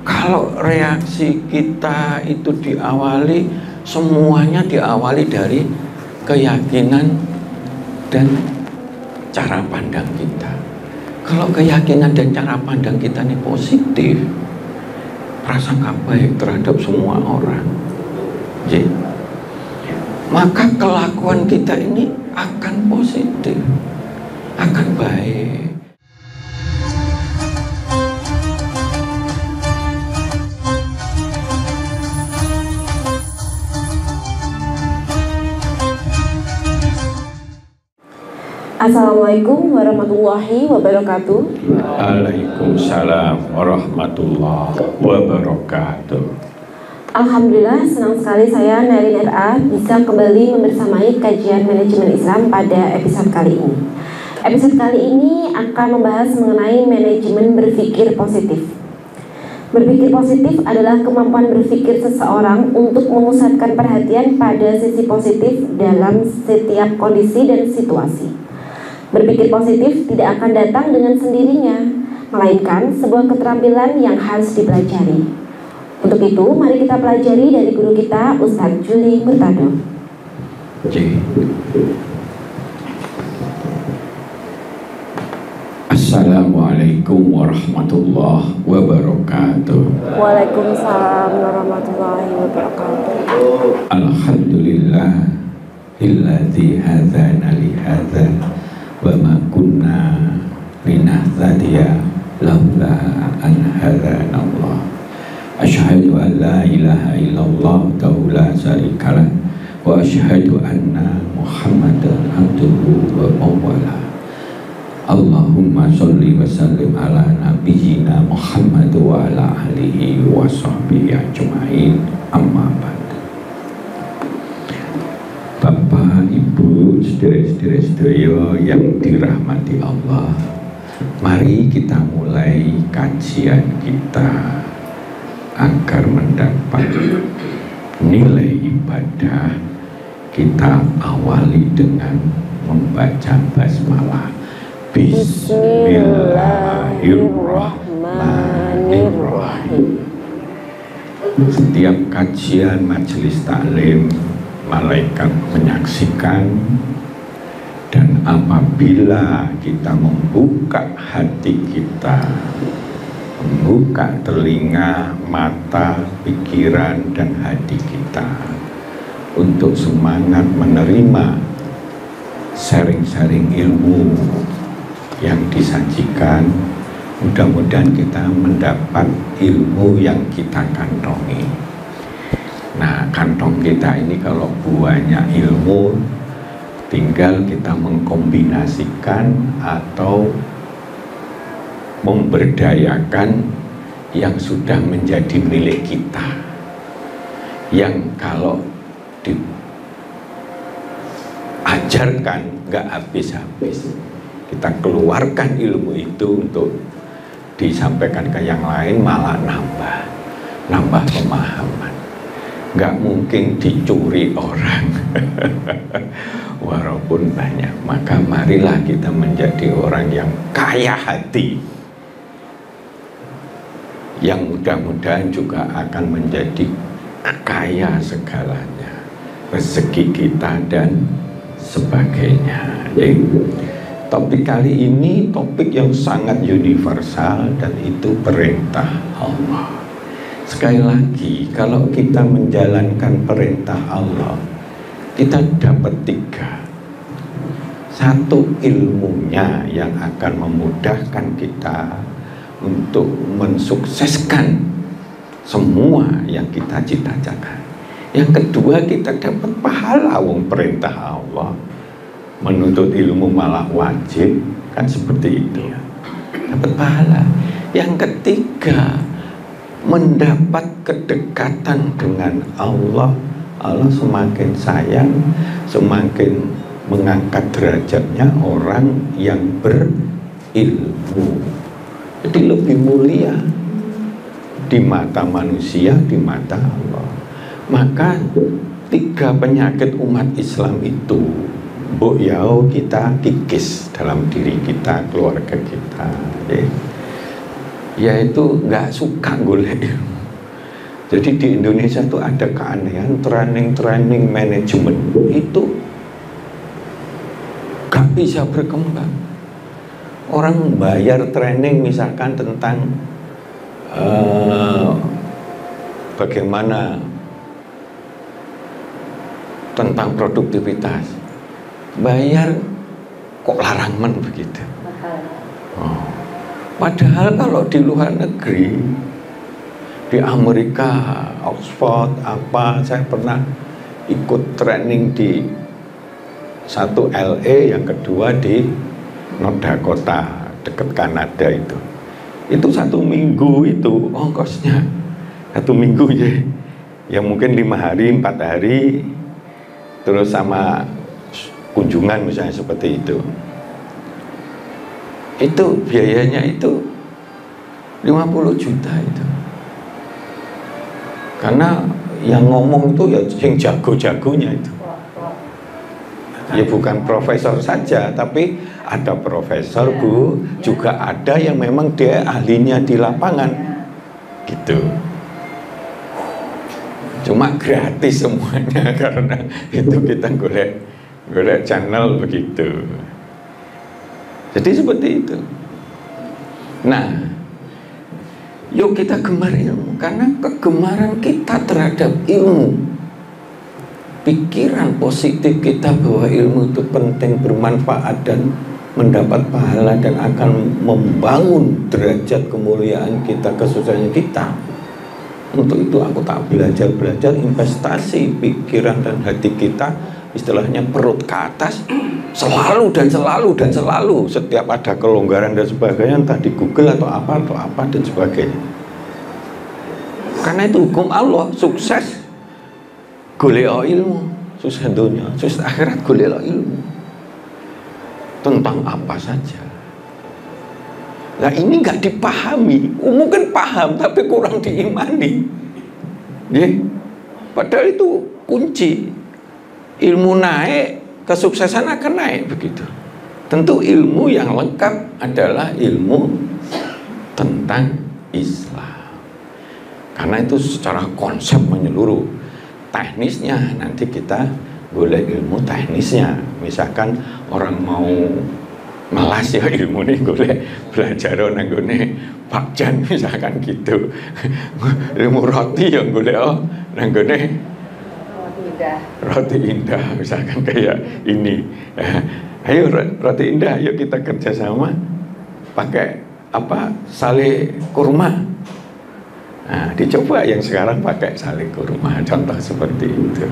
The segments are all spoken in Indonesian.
Kalau reaksi kita itu diawali, semuanya diawali dari keyakinan dan cara pandang kita. Kalau keyakinan dan cara pandang kita ini positif, prasangka baik terhadap semua orang, maka kelakuan kita ini akan positif, akan baik. Assalamualaikum warahmatullahi wabarakatuh. Waalaikumsalam warahmatullahi wabarakatuh. Alhamdulillah, senang sekali saya Narin RA bisa kembali membersamai kajian manajemen Islam pada episode kali ini. Episode kali ini akan membahas mengenai manajemen berpikir positif. Berpikir positif adalah kemampuan berpikir seseorang untuk memusatkan perhatian pada sisi positif dalam setiap kondisi dan situasi. Berpikir positif tidak akan datang dengan sendirinya, melainkan sebuah keterampilan yang harus dipelajari. Untuk itu, mari kita pelajari dari guru kita, Ustadz Juli Murtado. Assalamualaikum warahmatullahi wabarakatuh. Waalaikumsalam warahmatullahi wabarakatuh. Alhamdulillah illadzi hadzana li hadza wa ma kunna linahtadiya laula an hadana Allah. Asyhadu an la ilaha illallah wa la syarikalah wa asyhadu anna Muhammadan abduhu wa mawala. Allahumma sholli wa sallim ala nabiyyina Muhammad wa ala alihi wa sahbihi ajma'in. Amma ba'd. Bapak, Ibu, saudara-saudara sedaya yang dirahmati Allah, mari kita mulai kajian kita agar mendapat nilai ibadah. Kita awali dengan membaca basmalah. Bismillahirrahmanirrahim. Setiap kajian majelis taklim, malaikat menyaksikan, dan apabila kita membuka hati kita, membuka telinga, mata, pikiran, dan hati kita untuk semangat menerima sharing-sharing ilmu yang disajikan, mudah-mudahan kita mendapat ilmu yang kita kantongi. Nah, kantong kita ini kalau banyak ilmu, tinggal kita mengkombinasikan atau memberdayakan yang sudah menjadi milik kita, yang kalau diajarkan nggak habis-habis. Kita keluarkan ilmu itu untuk disampaikan ke yang lain, malah nambah pemahaman. Nggak mungkin dicuri orang walaupun banyak. Maka marilah kita menjadi orang yang kaya hati, yang mudah-mudahan juga akan menjadi kaya segalanya, rezeki kita dan sebagainya. Topik kali ini topik yang sangat universal, dan itu perintah Allah. Sekali lagi, kalau kita menjalankan perintah Allah, kita dapat 3. Satu, ilmunya yang akan memudahkan kita untuk mensukseskan semua yang kita cita-citakan. Yang kedua, kita dapat pahala, wong perintah Allah. Menuntut ilmu malah wajib, kan seperti itu. Dapat pahala. Yang ketiga, mendapat kedekatan dengan Allah. Allah semakin sayang, semakin mengangkat derajatnya orang yang berilmu. Jadi lebih mulia di mata manusia, di mata Allah. Maka 3 penyakit umat Islam itu mbok yau kita kikis dalam diri kita, keluarga kita. yaitu nggak suka golek ilmu. Jadi di Indonesia tuh ada keanehan, training manajemen itu gak bisa berkembang. Orang bayar training misalkan tentang bagaimana tentang produktivitas, bayar kok larangan begitu. Oh. Padahal kalau di luar negeri, di Amerika, Oxford, saya pernah ikut training di satu LA, yang kedua di North Dakota, dekat Kanada itu. Itu 1 minggu itu ongkosnya 1 minggu ya mungkin 5 hari, 4 hari, terus sama kunjungan misalnya seperti itu. Itu biayanya itu 50 juta itu. Karena yang ngomong itu ya yang jago-jagonya itu. Ya bukan profesor saja, tapi ada profesor, Bu, juga ada yang memang dia ahlinya di lapangan gitu. Cuma gratis semuanya karena itu kita golek channel begitu. Jadi seperti itu. Nah, yuk kita gemar ilmu, karena kegemaran kita terhadap ilmu, pikiran positif kita bahwa ilmu itu penting, bermanfaat dan mendapat pahala dan akan membangun derajat kemuliaan kita, kesuksesan kita. Untuk itu aku tak belajar investasi pikiran dan hati kita, istilahnya perut ke atas, selalu dan selalu setiap ada kelonggaran dan sebagainya, entah di Google atau apa dan sebagainya. Karena itu hukum Allah, sukses golek ilmu, susah dunia, susah akhirat golek ilmu tentang apa saja. Nah ini nggak dipahami, mungkin paham tapi kurang diimani. Padahal itu kunci. Ilmu naik, kesuksesan akan naik begitu. Tentu ilmu yang lengkap adalah ilmu tentang Islam. Karena itu secara konsep menyeluruh. Teknisnya nanti kita boleh ilmu teknisnya. Misalkan orang mau malas ya ilmu ini boleh belajar nanggone Pak Jan misalkan gitu. Ilmu roti yang boleh nanggone roti indah misalkan kayak ini. Ayo roti indah, yuk kita kerjasama pakai sale kurma. Nah, dicoba yang sekarang pakai sale kurma, contoh seperti itu.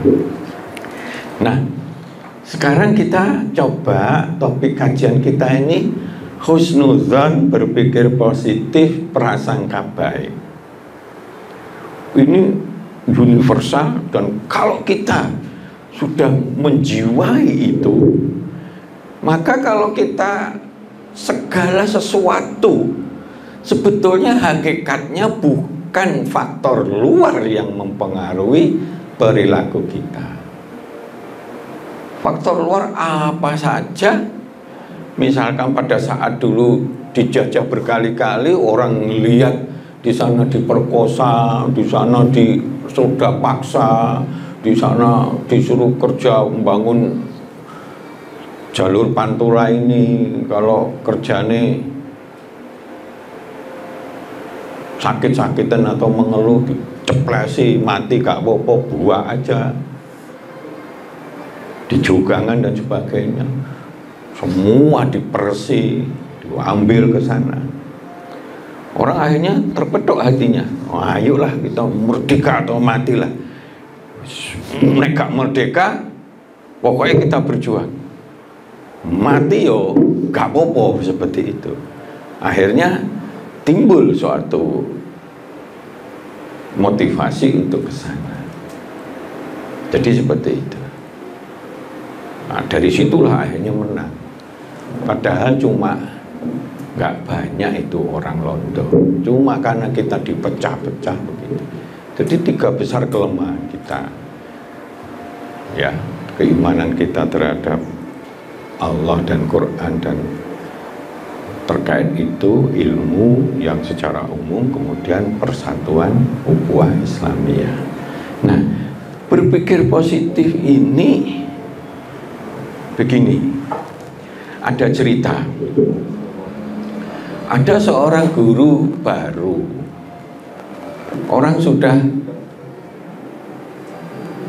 Nah, sekarang kita coba topik kajian kita ini husnudzon, berpikir positif, prasangka baik. Ini universal, dan kalau kita sudah menjiwai itu, maka kalau kita segala sesuatu sebetulnya hakikatnya bukan faktor luar yang mempengaruhi perilaku kita. Faktor luar apa saja, misalkan pada saat dulu dijajah berkali-kali, orang lihat di sana diperkosa, di sana sudah paksa, di sana disuruh kerja membangun jalur pantura ini, kalau kerjane sakit-sakitan atau mengeluh diceplesi, mati gak apa-apa, buah aja, dijugangan dan sebagainya, semua dipersi, diambil ke sana. Orang akhirnya terpedok hatinya, ayolah kita merdeka atau matilah. Mereka merdeka, pokoknya kita berjuang. Mati yo gak apa-apa, seperti itu. Akhirnya timbul suatu motivasi untuk ke sana. Jadi seperti itu. Nah, dari situlah akhirnya menang. Padahal cuma nggak banyak itu orang Londo. Cuma karena kita dipecah-pecah begitu. Jadi 3 besar kelemahan kita. Ya, keimanan kita terhadap Allah dan Quran dan terkait itu ilmu yang secara umum, kemudian persatuan ukhuwah Islamiyah. Nah, berpikir positif ini begini, ada cerita, ada seorang guru baru, orang sudah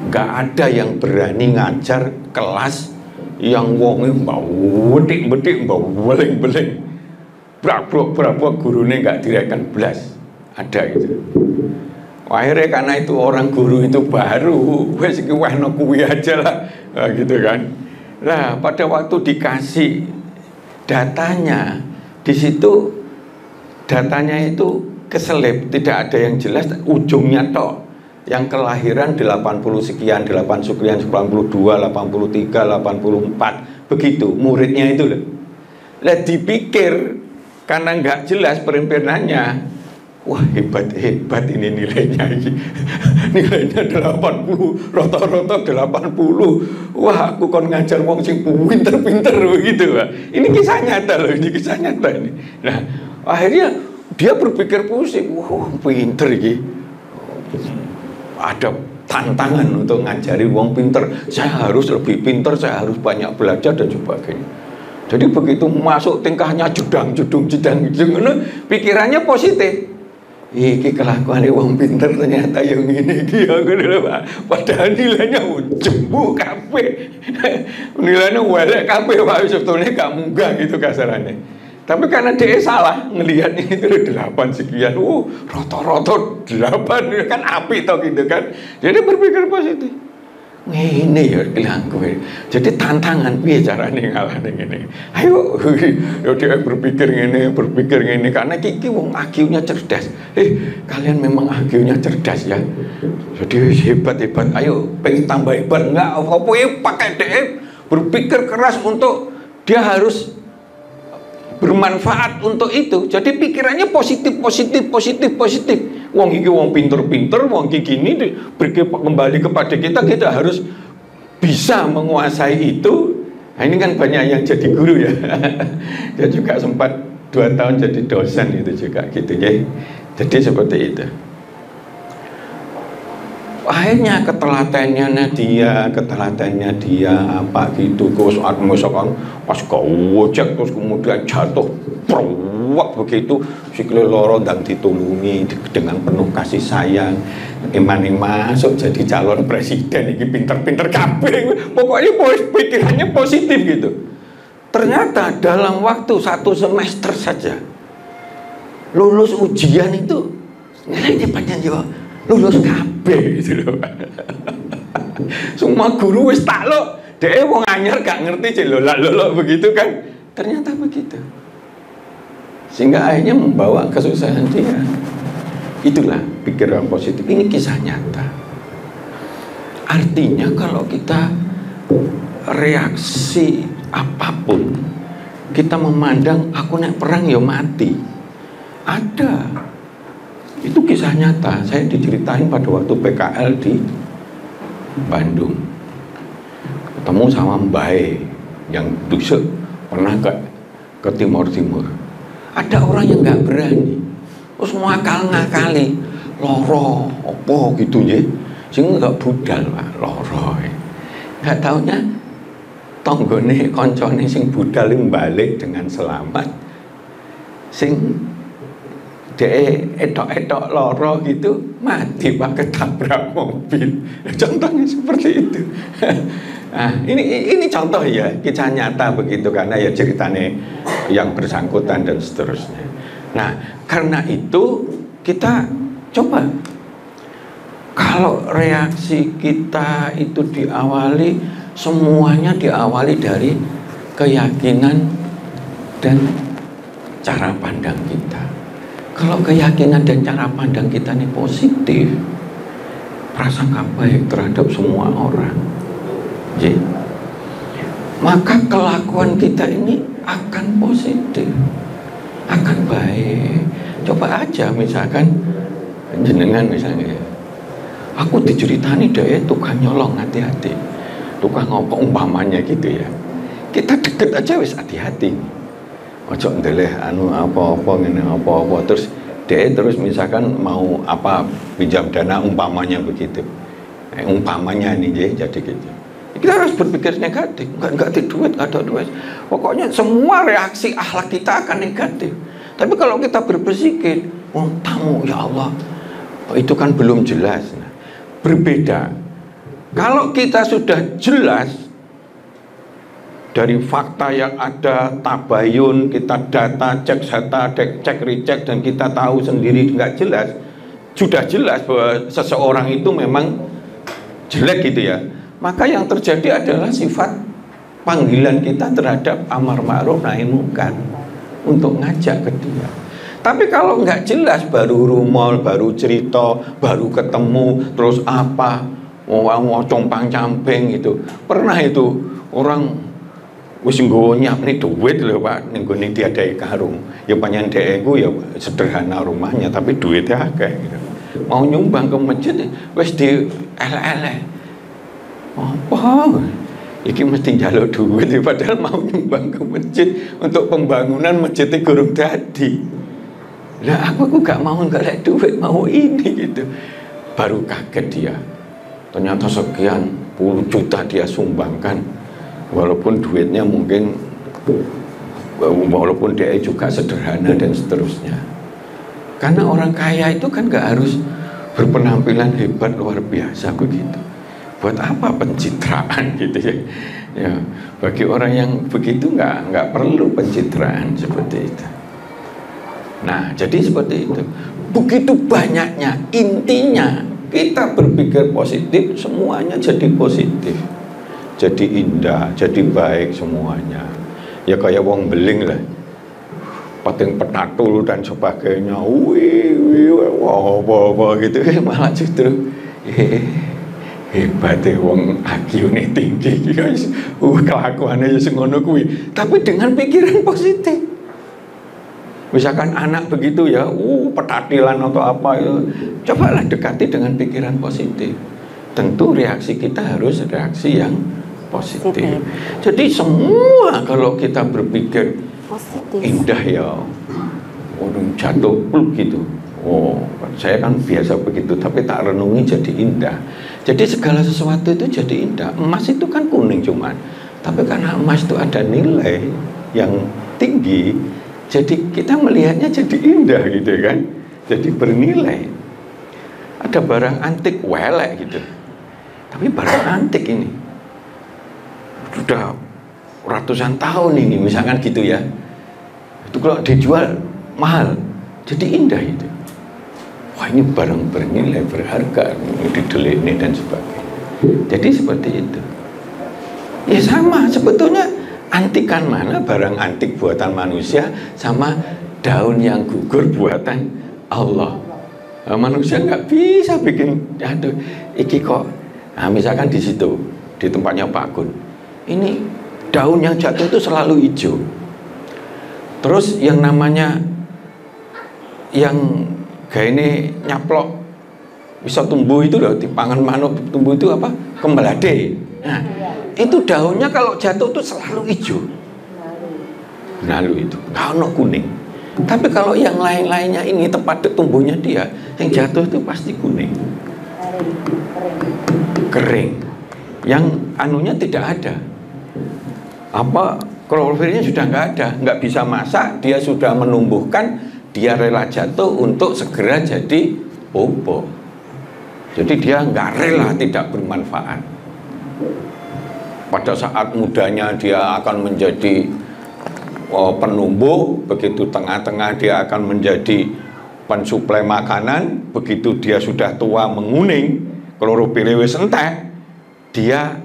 gak ada yang berani ngajar kelas yang wonge mbau betik-betik mbau beling-beling brablok gurunya nggak direken belas, ada gitu. Akhirnya karena itu orang guru itu baru, wes iki wehno kuwi aja lah, nah, gitu kan. Nah, pada waktu dikasih datanya, di situ datanya itu keselip, tidak ada yang jelas, ujungnya tok. Yang kelahiran 80 sekian, 8 sekian, 92, 83, 84, begitu muridnya itu loh. Lah dipikir karena nggak jelas perimpinannya, wah hebat ini nilainya ini. Nilainya 80, rata-rata 80. Wah, aku kon ngajar wong sing pinter-pinter begitu. Ini kisah nyata loh, ini kisah nyata ini. Nah, akhirnya dia berpikir pusing, wah pinter ini. Ada tantangan untuk ngajari wong pinter. Saya harus lebih pinter, saya harus banyak belajar dan sebagainya. Jadi begitu masuk tingkahnya jedang, pikirannya positif. Iki kelakuan wong pinter ternyata yang ini dia gitu Pak. Padahal nilainya jembu kabeh. Nilainya welek kabeh Pak, sebetulnya gak munggah gitu kasarannya. Tapi karena dia salah ngelihat ini itu 8 sekian, rata-rata 8 kan api toh gitu kan. Jadi berpikir positif. Ini ya bilang gue. Jadi tantangan piye carane ngalahne ngene. Ayo dia berpikir ngene karena kiki wong IQ-nya cerdas. Kalian memang IQ-nya cerdas ya. Jadi hebat. Ayo pengen tambah hebat enggak apa-apa pakai DM berpikir keras untuk dia harus bermanfaat untuk itu. Jadi pikirannya positif. Wong iki wong pinter, wong iki gini kembali kepada kita harus bisa menguasai itu. Nah, ini kan banyak yang jadi guru ya. Dia juga sempat 2 tahun jadi dosen itu juga gitu ya. Jadi seperti itu. Akhirnya ketelatenannya dia apa gitu, saat misalkan pas gojek terus kemudian jatuh prowak begitu, sikile loro ndang ditulungi dengan penuh kasih sayang. Emane masuk jadi calon presiden, ini pinter-pinter kabeh. Pokoknya pikirannya positif gitu. Ternyata dalam waktu 1 semester saja lulus ujian itu nilainya panjang juga. Lulus kabeh gitu loh. Semua guru wis takluk, dhek wong anyar gak ngerti celolak-lolok begitu kan. Ternyata begitu. Sehingga akhirnya membawa kesusahan dia. Itulah pikiran positif. Ini kisah nyata. Artinya kalau kita reaksi apapun, kita memandang aku nek perang ya mati. Ada. Itu kisah nyata, saya diceritain pada waktu PKL di Bandung. Ketemu sama Mbae yang dusuk pernah ke Timur. Ada orang yang nggak berani, terus ngakali, loro, opo gitu ya, sehingga nggak budal Pak, loro. Nggak taunya tonggone koncone sing budal balik dengan selamat, sing etok-etok loro gitu mati Pak, ketabrak mobil. Contohnya seperti itu. Nah, ini contoh ya, kisah nyata begitu, karena ya ceritanya yang bersangkutan dan seterusnya. Nah, karena itu kita coba, kalau reaksi kita itu diawali, semuanya diawali dari keyakinan dan cara pandang kita. Kalau keyakinan dan cara pandang kita ini positif, prasangka baik terhadap semua orang, jadi, maka kelakuan kita ini akan positif, akan baik. Coba aja misalkan jenengan misalnya, aku diceritani deh tukang nyolong, hati-hati, tukang ngopok umpamanya gitu ya. Kita deket aja wis hati-hati. ojo ndeleh anu apa-apa ngene apa-apa terus dia terus misalkan mau apa pinjam dana umpamanya begitu. Umpamanya ini jadi gitu. Kita harus berpikir negatif, enggak ada duit. Pokoknya semua reaksi akhlak kita akan negatif. Tapi kalau kita berpikir, oh tamu ya Allah, itu kan belum jelas. Nah, berbeda. Kalau kita sudah jelas dari fakta yang ada, tabayun, kita data, cek recheck, dan kita tahu sendiri nggak jelas, sudah jelas bahwa seseorang itu memang jelek gitu ya, maka yang terjadi adalah sifat panggilan kita terhadap amar ma'ruf nahi munkar untuk ngajak ke dia. Tapi kalau nggak jelas, baru rumor, baru cerita, baru ketemu, terus apa, mau compang-camping itu, pernah itu orang wis nggo nyapne duit lho Pak, ning gone diadai karung. Ya panjenengan dhek ya sederhana rumahnya tapi duitnya akeh gitu. Mau nyumbang ke masjid wis di elek-elek. Apa? Iki mesti njaluk duit padahal mau nyumbang ke masjid untuk pembangunan masjidnya gurung dadi. Lah aku gak mau golek duit, mau ini gitu. Baru kaget dia. Ternyata sekian puluh juta dia sumbangkan. Walaupun duitnya mungkin, walaupun dia juga sederhana dan seterusnya. Karena orang kaya itu kan gak harus berpenampilan hebat luar biasa begitu. Buat apa pencitraan gitu ya? Ya, bagi orang yang begitu nggak perlu pencitraan seperti itu. Nah, jadi seperti itu. Begitu banyaknya, intinya kita berpikir positif, semuanya jadi positif. Jadi indah, jadi baik semuanya. Ya kayak wong beling lah, pating petatul dan sebagainya, wah gitu, malah justru hebat wong IQ-ne tinggi, guys, kelakuannya ngono kuwi, tapi dengan pikiran positif. Misalkan anak begitu ya, petatilan atau apa, ya, cobalah dekati dengan pikiran positif. Tentu reaksi kita harus reaksi yang positif. Jadi semua kalau kita berpikir positif, indah ya, jatuh pluk gitu. Oh, saya kan biasa begitu, tapi tak renungi jadi indah. Jadi segala sesuatu itu jadi indah. Emas itu kan kuning cuman, tapi karena emas itu ada nilai yang tinggi, jadi kita melihatnya jadi indah gitu kan. Jadi bernilai. Ada barang antik welek gitu, tapi barang antik ini sudah ratusan tahun ini misalkan gitu ya, itu kalau dijual mahal jadi indah itu. Wah ini barang bernilai, berharga, didelik dan sebagainya. Jadi seperti itu. Ya sama sebetulnya, antikan mana barang antik buatan manusia sama daun yang gugur buatan Allah. Nah, manusia nggak bisa bikin, aduh, iki kok. Nah, misalkan di situ, di tempatnya Pak Gun, ini daun yang jatuh itu selalu hijau. Terus yang namanya yang kayak ini nyaplok bisa tumbuh itu loh, di pangan manuk tumbuh itu apa? Kembelade. Nah, itu daunnya kalau jatuh itu selalu hijau. Lalu itu, kalau kuning. Tapi kalau yang lain-lainnya ini tempat tumbuhnya dia, yang jatuh itu pasti kuning. Kering. Yang anunya tidak ada. Apa klorofilnya sudah nggak ada, nggak bisa masak, dia sudah menumbuhkan, dia rela jatuh untuk segera jadi pupuk. Jadi dia nggak rela tidak bermanfaat. Pada saat mudanya dia akan menjadi penumbuh, begitu tengah-tengah dia akan menjadi pensuplai makanan, begitu dia sudah tua menguning, klorofilnya wis entek, dia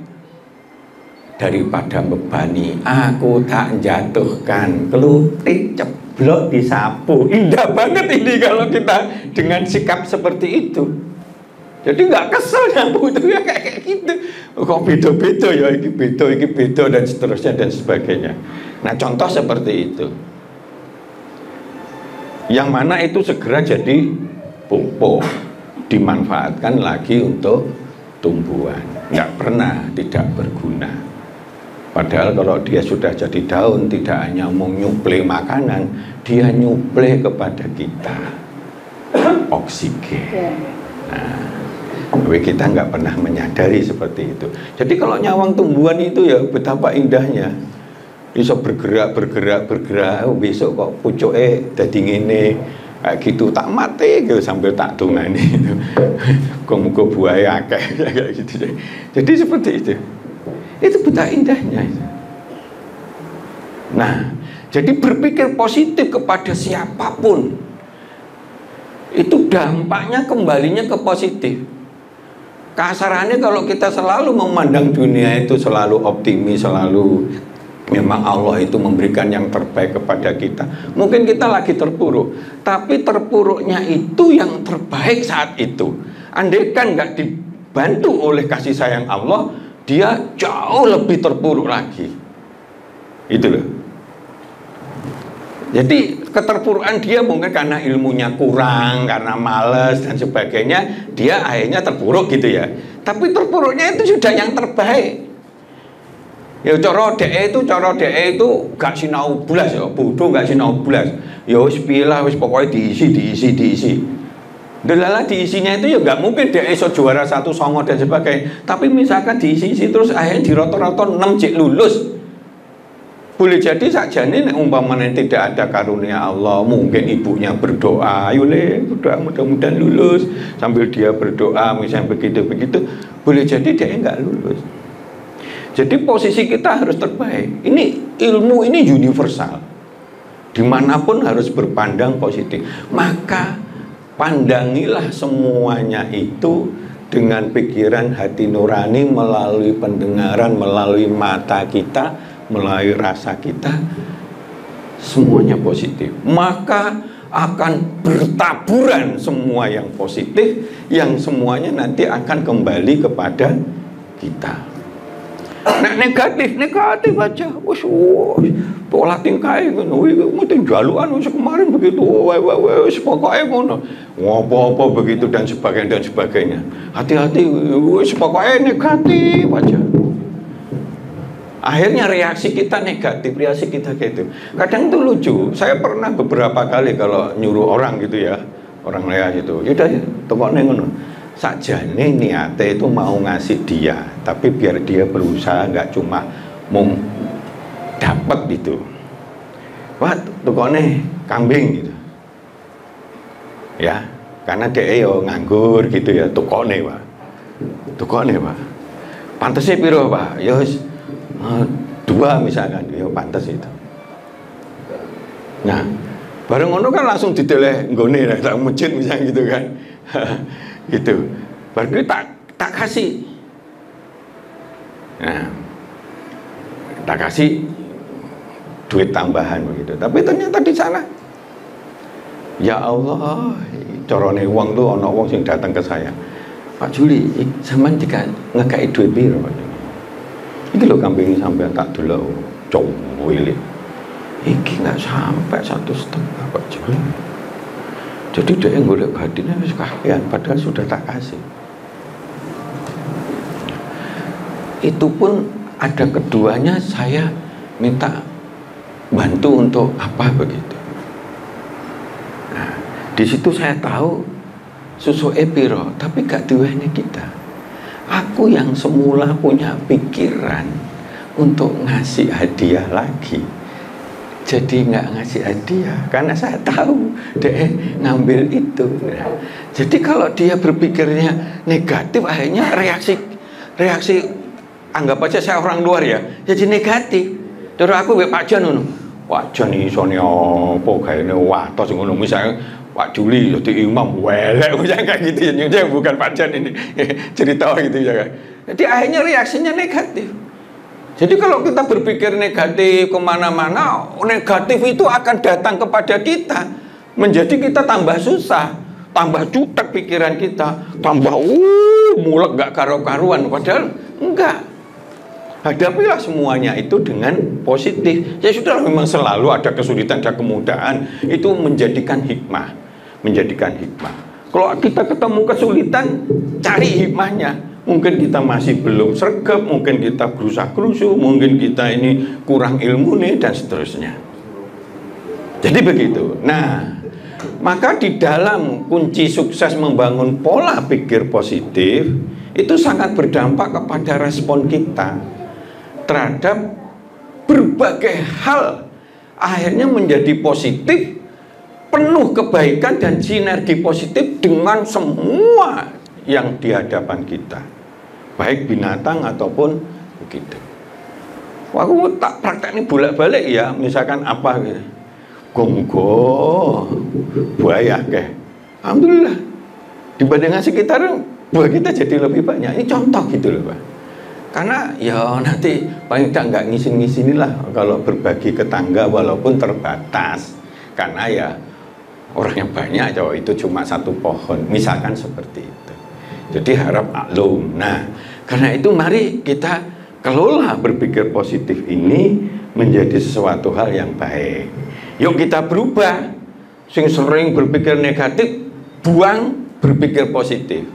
daripada bebani, aku tak jatuhkan, kelutik ceblok disapu. Indah banget ini kalau kita dengan sikap seperti itu. Jadi nggak kesel nyapu itu ya kayak gitu. Kok beda-beda ya, iki beda dan seterusnya dan sebagainya. Nah contoh seperti itu, yang mana itu segera jadi pupuk, dimanfaatkan lagi untuk tumbuhan, nggak pernah tidak berguna. Padahal kalau dia sudah jadi daun, tidak hanya mau nyuplai makanan, dia nyuplai kepada kita oksigen. Nah, tapi kita nggak pernah menyadari seperti itu. Jadi kalau nyawang tumbuhan itu ya betapa indahnya, bisa bergerak, oh, besok kok pucuke dadi ngene, kayak gitu, tak mati gitu sambil tak dongani itu. Muga buaya akeh kayak gitu. Jadi seperti itu. Itu betapa indahnya itu. Nah, jadi berpikir positif kepada siapapun itu dampaknya kembalinya ke positif. Kasarannya kalau kita selalu memandang dunia itu selalu optimis, selalu memang Allah itu memberikan yang terbaik kepada kita, mungkin kita lagi terpuruk, tapi terpuruknya itu yang terbaik saat itu. Andaikan nggak dibantu oleh kasih sayang Allah, dia jauh lebih terpuruk lagi. Itu loh. Jadi keterpurukan dia mungkin karena ilmunya kurang, karena males dan sebagainya, dia akhirnya terpuruk gitu ya. Tapi terpuruknya itu sudah yang terbaik. Ya cara DE itu gak sinau blas ya, bodoh gak sinau blas. Ya wis piye lah, wis pokoknya diisi. Delala diisinya itu ya gak mungkin DE iso juara 1 songo dan sebagainya. Tapi misalkan diisi terus akhirnya di roto-roto 6 cek lulus. Boleh jadi sakjane nek umpamane tidak ada karunia Allah, mungkin ibunya berdoa, ayo le berdoa mudah-mudahan lulus, sambil dia berdoa misalnya begitu-begitu, boleh jadi dia enggak lulus. Jadi posisi kita harus terbaik. Ini ilmu ini universal. Dimanapun harus berpandang positif. Maka pandangilah semuanya itu dengan pikiran hati nurani, melalui pendengaran, melalui mata kita, melalui rasa kita, semuanya positif. Maka akan bertaburan semua yang positif, yang semuanya nanti akan kembali kepada kita. Nek negatif aja, wis pola tingkah ngono, mesti jalukan wis kemarin begitu, wis pokoke ngono. Ngopo-opo begitu dan sebagainya. Hati-hati, wis pokoke negatif aja. Akhirnya reaksi kita negatif, reaksi kita gitu. Kadang itu lucu. Saya pernah beberapa kali kalau nyuruh orang gitu ya, orang lea gitu, yaudah tokone ngono. Sakjane niate itu mau ngasih dia, tapi biar dia berusaha, nggak cuma mau dapat gitu. Wah, tukone kambing gitu. Ya, karena dia yo nganggur gitu ya, tukone Pak. Pantesnya piro Pak? Ya 2 misalkan, ya pantes itu. Nah, bareng ngono kan langsung dideleh nggone tak masjid misalnya gitu kan. Gitu. Baru tak kasih. Nah, tak kasih duit tambahan begitu. Tapi ternyata di sana, ya Allah, corone wong tuh ono wong sing datang ke saya. Pak Juli, sampean jika ngekai duit piro Pak Juli? Iki lho kambing sampean tak delok cowili. Iki nggak sampai 1,5 Pak Juli. Jadi dia yang golek batinnya wis kakean, padahal sudah tak kasih. Itu pun ada keduanya, saya minta bantu untuk apa begitu. Nah, di situ saya tahu susu piro, tapi gak diwehne kita. Aku yang semula punya pikiran untuk ngasih hadiah lagi, jadi nggak ngasih hadiah karena saya tahu dia ngambil itu. Jadi kalau dia berpikirnya negatif, akhirnya reaksi anggap aja saya orang luar ya, jadi negatif. Terus aku Pak Jan ngono, Pak Jan iso apa gaene watos ngono, misalnya Pak Juli jadi imam welek misalnya kayak gitu ya, bukan Pak Jan ini cerita gitu ya kan. Jadi akhirnya reaksinya negatif. Jadi kalau kita berpikir negatif kemana-mana, negatif itu akan datang kepada kita, menjadi kita tambah susah, tambah jutek pikiran kita, tambah mulek gak karu-karuan, padahal enggak. Hadapilah semuanya itu dengan positif. Ya sudah, memang selalu ada kesulitan dan kemudahan, itu menjadikan hikmah. Kalau kita ketemu kesulitan, cari hikmahnya. mungkin kita masih belum sregep, mungkin kita gerusak-gerusu, mungkin kita ini kurang ilmu nih, dan seterusnya. Jadi begitu. Nah, maka di dalam kunci sukses membangun pola pikir positif itu sangat berdampak kepada respon kita terhadap berbagai hal, akhirnya menjadi positif, penuh kebaikan dan sinergi positif dengan semua yang di hadapan kita, baik binatang ataupun begitu. Aku tak praktek ini bolak-balik ya, misalkan apa gitu, gonggo buaya keh, alhamdulillah dibandingkan sekitar buah kita jadi lebih banyak. Ini contoh gitu loh Pak. Karena ya nanti paling nggak ngisin-ngisinilah kalau berbagi ke tangga walaupun terbatas, karena ya orang yang banyak cowok itu cuma satu pohon, misalkan seperti itu. Jadi harap maklum. Nah, karena itu mari kita kelola berpikir positif ini menjadi sesuatu hal yang baik. Yuk kita berubah. Sing sering berpikir negatif, buang berpikir positif.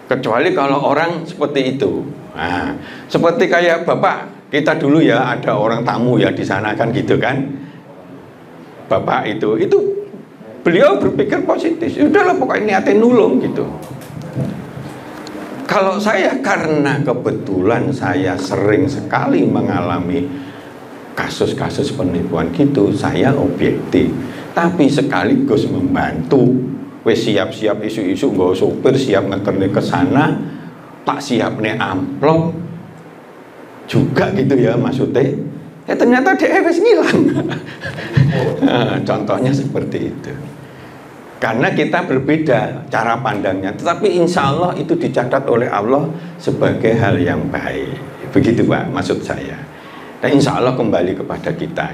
Kecuali kalau orang seperti itu. Nah, seperti kayak Bapak kita dulu ya, ada orang tamu ya di sana kan gitu kan. Bapak itu beliau berpikir positif. Udahlah pokoknya niatin nulung gitu. Kalau saya, karena kebetulan saya sering sekali mengalami kasus-kasus penipuan gitu, saya objektif, tapi sekaligus membantu. Wes siap-siap isu-isu nggawa sopir, siap nganternya ke sana, tak siap nih amplop juga gitu ya maksudnya. Ya ternyata dia wes ngilang. Contohnya seperti itu. Karena kita berbeda cara pandangnya, tetapi insya Allah itu dicatat oleh Allah sebagai hal yang baik. Begitu Pak maksud saya. Dan insya Allah kembali kepada kita.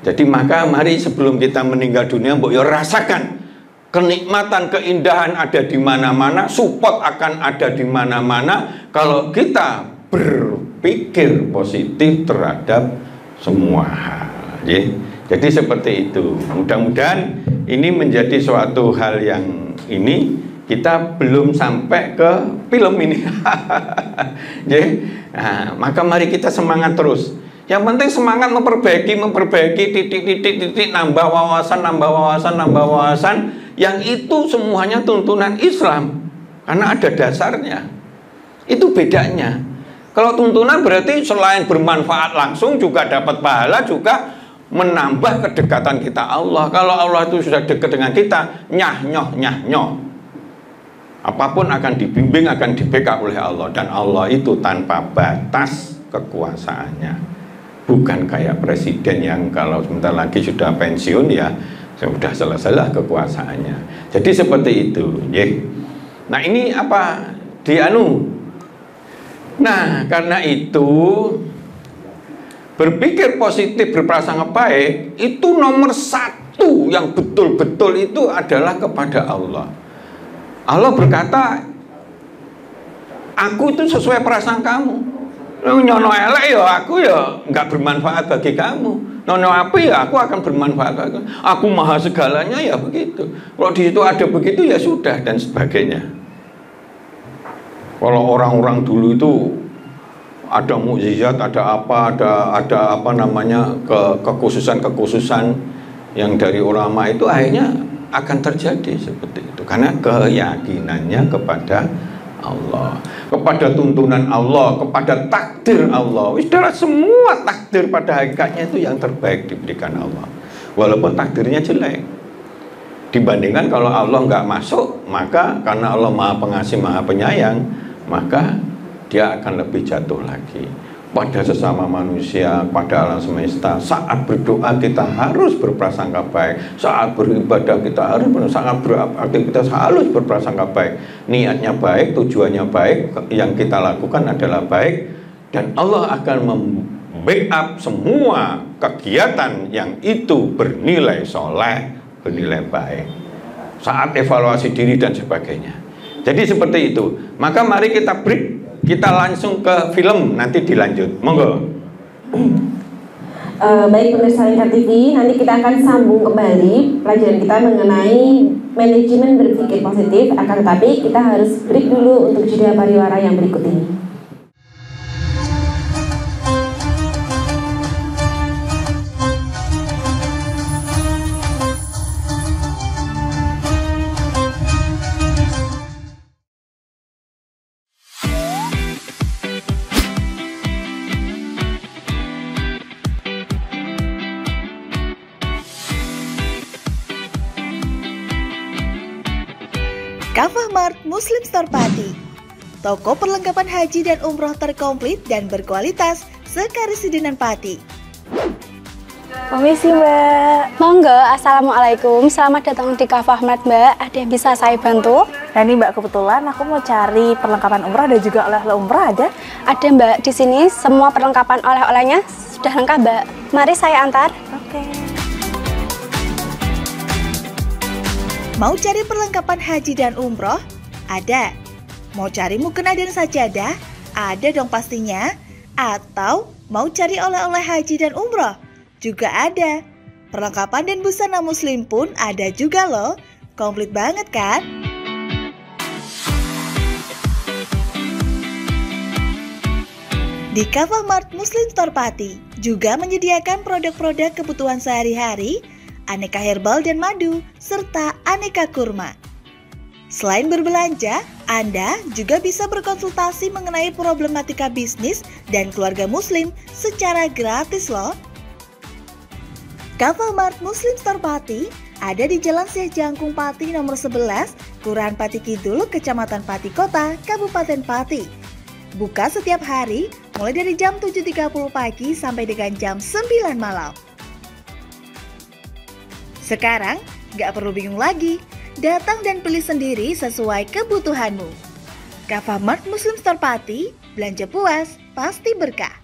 Jadi maka mari sebelum kita meninggal dunia, mbok yo rasakan kenikmatan, keindahan ada di mana-mana, support akan ada di mana-mana kalau kita berpikir positif terhadap semua hal. Jadi seperti itu. Mudah-mudahan ini menjadi suatu hal yang ini kita belum sampai ke film ini. Nah, maka mari kita semangat terus. Yang penting semangat memperbaiki titik-titik, nambah wawasan, yang itu semuanya tuntunan Islam. Karena ada dasarnya. Itu bedanya. Kalau tuntunan berarti selain bermanfaat langsung juga dapat pahala, juga menambah kedekatan kita Allah. Kalau Allah itu sudah dekat dengan kita, nyah-nyoh. Apapun akan dibimbing, akan di-backup oleh Allah. Dan Allah itu tanpa batas kekuasaannya. Bukan kayak presiden yang kalau sebentar lagi sudah pensiun ya sudah selesailah kekuasaannya. Jadi seperti itu. Nah ini apa? Nah karena itu berpikir positif, berprasangka baik itu nomor satu yang betul-betul itu adalah kepada Allah. Allah berkata, aku itu sesuai prasangkamu. Nyono elek ya aku ya nggak bermanfaat bagi kamu. Nono api ya aku akan bermanfaat bagi kamu. Aku maha segalanya ya begitu. Kalau di situ ada begitu ya sudah dan sebagainya. Kalau orang-orang dulu itu ada mukjizat, ada apa namanya kekhususan yang dari ulama itu akhirnya akan terjadi seperti itu karena keyakinannya kepada Allah, kepada tuntunan Allah, kepada takdir Allah. Sudah semua takdir pada hakikatnya itu yang terbaik diberikan Allah, walaupun takdirnya jelek. Dibandingkan kalau Allah nggak masuk, maka karena Allah maha pengasih, maha penyayang, maka dia akan lebih jatuh lagi pada sesama manusia, pada alam semesta. Saat berdoa kita harus berprasangka baik, saat beribadah kita harus sangat beraktivitas harus berprasangka baik, niatnya baik, tujuannya baik, yang kita lakukan adalah baik, dan Allah akan membackup semua kegiatan yang itu bernilai soleh, bernilai baik saat evaluasi diri dan sebagainya. Jadi seperti itu. Maka mari kita break. Kita langsung ke film, nanti dilanjut. Monggo. Baik pemirsa Lingkar TV, nanti kita akan sambung kembali pelajaran kita mengenai manajemen berpikir positif. Akan tetapi kita harus break dulu untuk jeda pariwara yang berikut ini. Kafah Mart Muslim Store Pati, toko perlengkapan haji dan umroh terkomplit dan berkualitas sekarisidenan Pati. Permisi Mbak. Monggo, Assalamualaikum. Selamat datang di Kafah Mart Mbak. Ada yang bisa saya bantu? Nah ini Mbak, kebetulan aku mau cari perlengkapan umroh dan juga oleh-oleh umroh ada? Ada Mbak, di sini semua perlengkapan oleh-olehnya sudah lengkap Mbak. Mari saya antar. Oke. Mau cari perlengkapan haji dan umroh? Ada. Mau cari mukena dan sajadah? Ada dong pastinya. Atau mau cari oleh-oleh haji dan umroh? Juga ada. Perlengkapan dan busana muslim pun ada juga loh. Komplit banget kan? Di Kafah Mart Muslim Store Pati juga menyediakan produk-produk kebutuhan sehari-hari, aneka herbal dan madu, serta aneka kurma. Selain berbelanja, Anda juga bisa berkonsultasi mengenai problematika bisnis dan keluarga muslim secara gratis loh. Kafah Mart Muslim Store Pati ada di Jalan Syekh Jangkung Pati nomor 11, Kelurahan Pati Kidul, Kecamatan Pati Kota, Kabupaten Pati. Buka setiap hari mulai dari jam 7.30 pagi sampai dengan jam 9 malam. Sekarang, gak perlu bingung lagi. Datang dan pilih sendiri sesuai kebutuhanmu. Kafah Mart Muslim Store Pati, belanja puas, pasti berkah.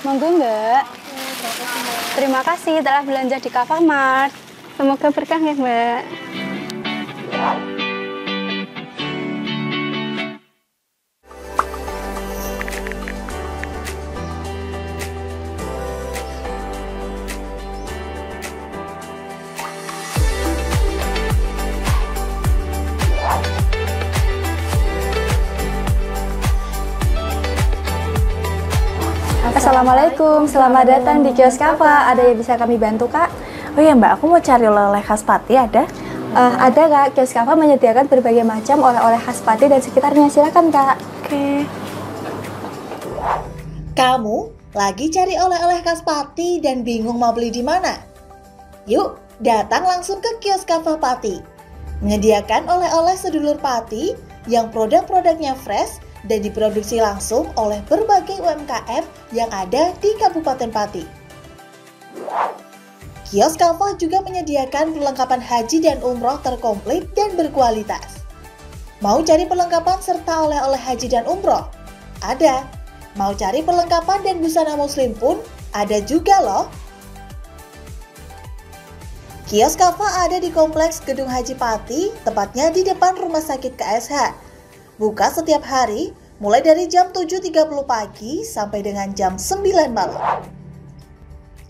Monggo Mbak. Terima kasih telah belanja di Kafah Mart. Semoga berkah ya Mbak. Assalamualaikum, selamat datang di kios Kafah. Ada yang bisa kami bantu Kak? Oh iya Mbak, aku mau cari oleh-oleh khas Pati ada? Ada Kak, kios Kafah menyediakan berbagai macam oleh-oleh khas Pati dan sekitarnya. Silakan Kak. Oke. Kamu lagi cari oleh-oleh khas Pati dan bingung mau beli di mana? Yuk, datang langsung ke kios Kafah Pati. Menyediakan oleh-oleh sedulur Pati yang produk-produknya fresh dan diproduksi langsung oleh berbagai UMKM yang ada di Kabupaten Pati. Kios Kafah juga menyediakan perlengkapan haji dan umroh terkomplit dan berkualitas. Mau cari perlengkapan serta oleh-oleh haji dan umroh? Ada. Mau cari perlengkapan dan busana muslim pun ada juga loh. Kios Kafah ada di Kompleks Gedung Haji Pati, tepatnya di depan Rumah Sakit KSH. Buka setiap hari, mulai dari jam 7.30 pagi sampai dengan jam 9 malam.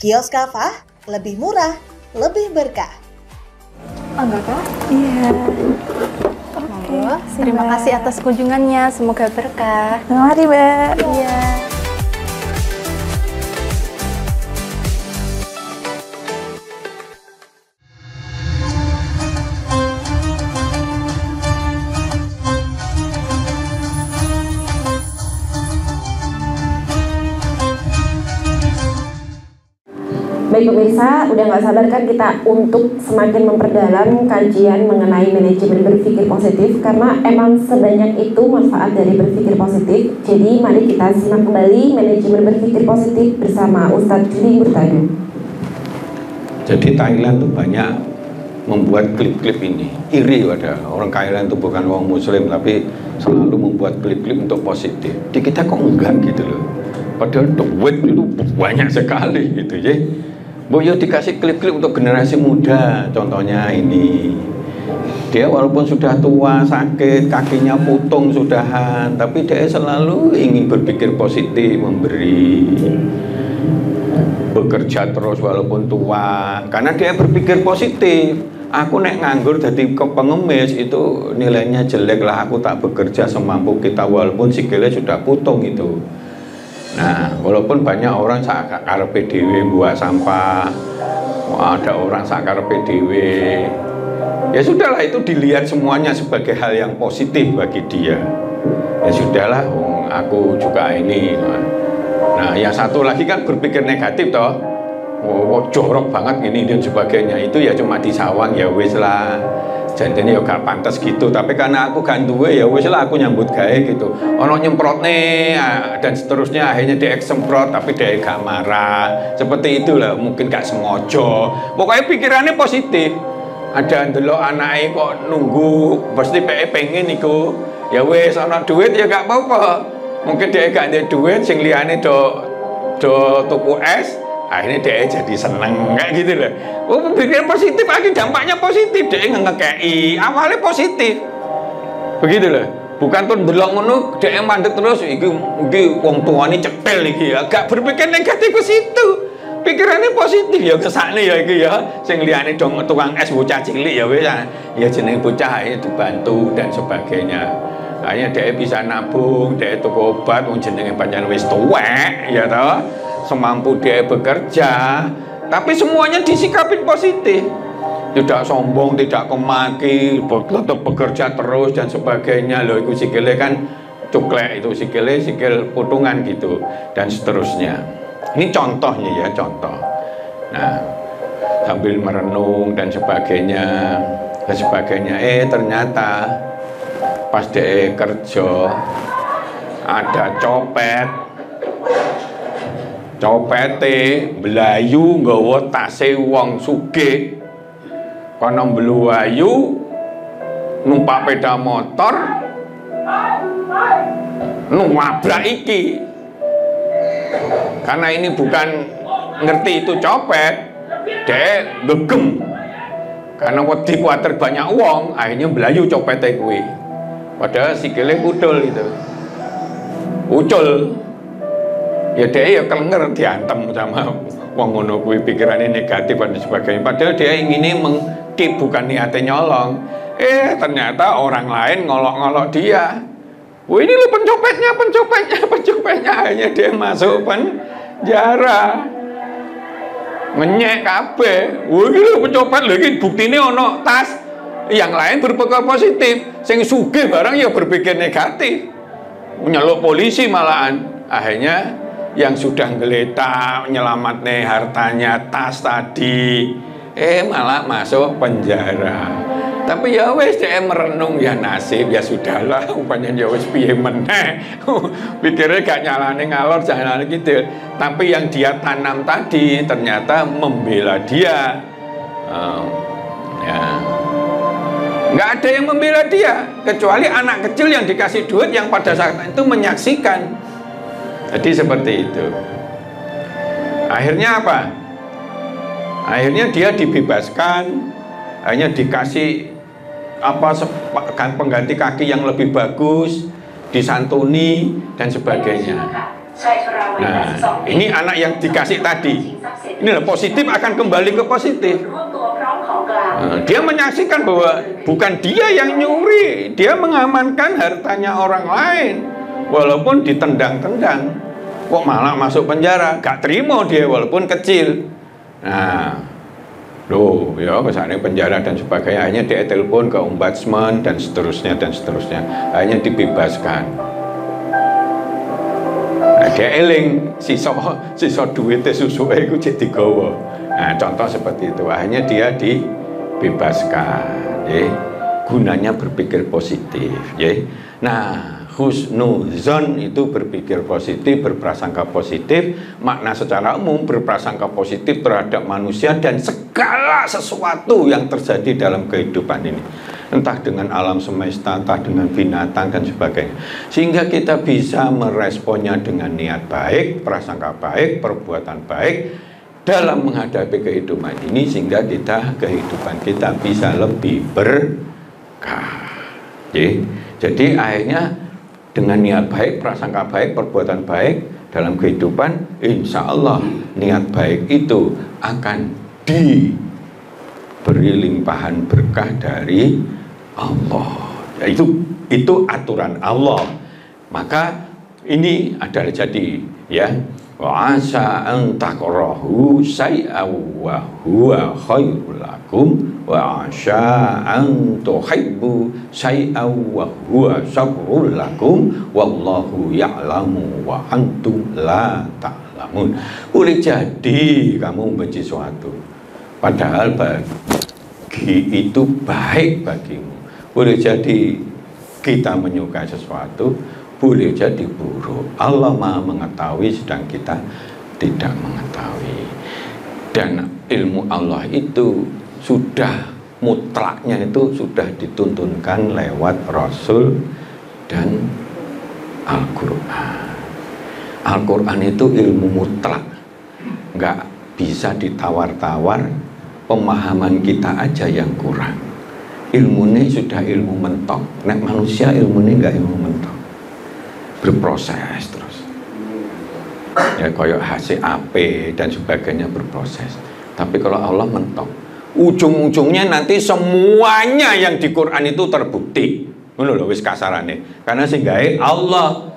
Kios Kafah, lebih murah, lebih berkah. Enggak Kak? Iya. Oke. Terima kasih atas kunjungannya, semoga berkah. Mari Mbak. Iya. Baik pemirsa, udah nggak sabar kan kita untuk semakin memperdalam kajian mengenai manajemen berpikir positif, karena emang sebanyak itu manfaat dari berpikir positif. Jadi mari kita simak kembali manajemen berpikir positif bersama Ustadz Juli Murtado. Jadi Thailand tuh banyak membuat klip-klip ini. Iri padahal orang Thailand itu bukan orang muslim tapi selalu membuat klip-klip untuk positif. Di kita kok enggak gitu loh. Padahal duit itu banyak sekali gitu ya. Boyo dikasih klip-klip untuk generasi muda, contohnya ini. Dia walaupun sudah tua, sakit, kakinya putung sudahan, tapi dia selalu ingin berpikir positif, memberi, bekerja terus walaupun tua, karena dia berpikir positif. aku nek nganggur jadi pengemis itu nilainya jelek lah, aku tak bekerja semampu kita walaupun sikilnya sudah putung itu. Nah, walaupun banyak orang sakarepe dhewe buat sampah, ada orang sakarepe dhewe, ya sudahlah, itu dilihat semuanya sebagai hal yang positif bagi dia. Ya sudahlah, aku juga ini. Nah, yang satu lagi kan berpikir negatif toh, jorok banget gini dan sebagainya, itu ya cuma disawang ya wis lah, jadinya ya gak pantas gitu. Tapi karena aku kan duwe ya wis lah, aku nyambut gawe gitu. Ono nyemprot nih dan seterusnya, akhirnya dia semprot tapi dia gak marah. Seperti itulah, mungkin gak sengaja. Pokoknya pikirannya positif. Ada ndelok anake kok nunggu pasti pengen iku. Ya wis ana duit ya gak apa-apa. Mungkin dia gak ada duit, sing liyane do tuku es, akhirnya dia jadi seneng kayak gitu loh. Oh, pikiran positif, akhirnya dampaknya positif. Dia ngekei, awalnya positif. Begitu loh. Bukan tuh ndelok ngono, dia mandek terus. Iki wong tuane cekel iki ya. Gak berpikir negatif ke situ. Pikirannya positif ya kesane ya iki ya. Sing liyane dong tukang es bocah cilik ya wis ya jeneng bocah itu dibantu dan sebagainya. Akhirnya dia bisa nabung, dia tuku obat, jenenge pancen wis tuwek ya toh. Semampu dia bekerja, tapi semuanya disikapin positif. Tidak sombong, tidak kemaki, tetap bekerja terus dan sebagainya. Loh, itu sikile kan cuklek, itu sikil putungan gitu dan seterusnya. Ini contohnya ya, contoh. Nah, sambil merenung dan sebagainya, ternyata pas dia kerja ada copete belayu nggawa tase wong sugih kono mbluwayu numpak sepeda motor nabrak iki. Karena ini bukan ngerti itu copet, dia gegem karena wedi kuwatir banyak uang, akhirnya belayu copete kuwi. Padahal sikile kudul gitu, ucul. Ya dia ya kelenger diantem sama wong ngono kuwi, pikirannya negatif dan sebagainya. Padahal dia inginnya mengkip, bukan niatnya nyolong. Ternyata orang lain ngolok-ngolok dia. Wah, ini lo pencopetnya, akhirnya dia masuk penjara. Ngenyek kabeh. Wah, ini lo pencopet lagi, buktinya ono tas. Yang lain berpikir positif, sing sugih barang ya berpikir negatif, nyeluk polisi malahan. Akhirnya yang sudah ngeletak nyelamatne hartanya tas tadi, malah masuk penjara. Tapi ya wis dia merenung, ya nasib, ya sudahlah, umpamanya ya wis piye meneh. Pikirnya gak nyalane ngalor jangan gitu. Tapi yang dia tanam tadi ternyata membela dia. Ya. Nggak ada yang membela dia kecuali anak kecil yang dikasih duit yang pada saat itu menyaksikan. Jadi seperti itu. Akhirnya apa? Akhirnya dia dibebaskan, hanya dikasih pengganti kaki yang lebih bagus, disantuni dan sebagainya. Nah, ini anak yang dikasih tadi. Ini positif akan kembali ke positif. Dia menyaksikan bahwa bukan dia yang nyuri, dia mengamankan hartanya orang lain, walaupun ditendang-tendang, kok malah masuk penjara, gak terima dia walaupun kecil. Nah, loh, ya misalnya penjara dan sebagainya, akhirnya dia telepon ke ombudsman dan seterusnya, akhirnya dibebaskan. Nah, dia eling sisa duitnya susuke iku jadi gawa. Nah, contoh seperti itu, akhirnya dia dibebaskan, ya. Gunanya berpikir positif, ya. Nah, husnuzon itu berpikir positif, berprasangka positif, makna secara umum berprasangka positif terhadap manusia dan segala sesuatu yang terjadi dalam kehidupan ini, entah dengan alam semesta, entah dengan binatang dan sebagainya, sehingga kita bisa meresponnya dengan niat baik, prasangka baik, perbuatan baik dalam menghadapi kehidupan ini, sehingga kehidupan kita bisa lebih berkah. Jadi akhirnya dengan niat baik, prasangka baik, perbuatan baik dalam kehidupan, insya Allah niat baik itu akan beri limpahan berkah dari Allah. Itu aturan Allah. Maka ini adalah jadi ya, wa asa an takrahu syai'an wa huwa khairul lakum wa asa an tuhibbu syai'an wa huwa syarrul lakum wallahu ya'lamu wa antum la ta'lamun. Boleh jadi kamu membenci sesuatu padahal bagi itu baik bagimu. Boleh jadi kita menyukai sesuatu, boleh jadi buruk. Allah Maha mengetahui sedang kita tidak mengetahui. Dan ilmu Allah itu sudah mutlaknya itu sudah dituntunkan lewat Rasul dan Al-Quran. Al-Quran itu ilmu mutlak, nggak bisa ditawar-tawar. Pemahaman kita aja yang kurang. Ilmu ini sudah ilmu mentok. Nek manusia ilmu ini nggak ilmu mentok, berproses terus. Ya kayak HCAP dan sebagainya berproses. Tapi kalau Allah mentok, ujung-ujungnya nanti semuanya yang di Quran itu terbukti. Ngono lho wis kasarane. Karena sehingga Allah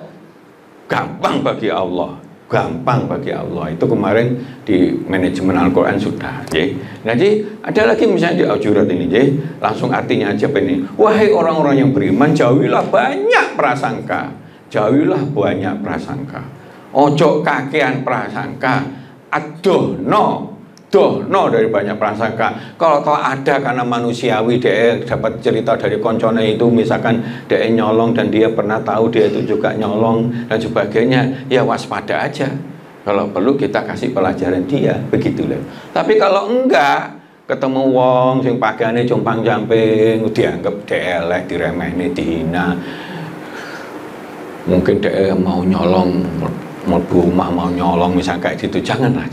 gampang bagi Allah. Gampang bagi Allah. Itu kemarin di manajemen Al-Quran sudah ya. Jadi ada lagi misalnya di Al-Jurat ini ya, langsung artinya aja ini. Wahai orang-orang yang beriman, jauhilah banyak prasangka. Jauhilah banyak prasangka. Ojo kakean prasangka. Adono dari banyak prasangka. Kalau toh ada karena manusiawi dia dapat cerita dari koncone itu, misalkan dia nyolong dan dia pernah tahu dia itu juga nyolong dan sebagainya, ya waspada aja. Kalau perlu kita kasih pelajaran dia, begitulah. Tapi kalau enggak, ketemu wong sing pakaiane compang-camping dianggap elek, diremehne, dihina. Mungkin dia mau nyolong, mau rumah mau nyolong misalnya kayak gitu, janganlah.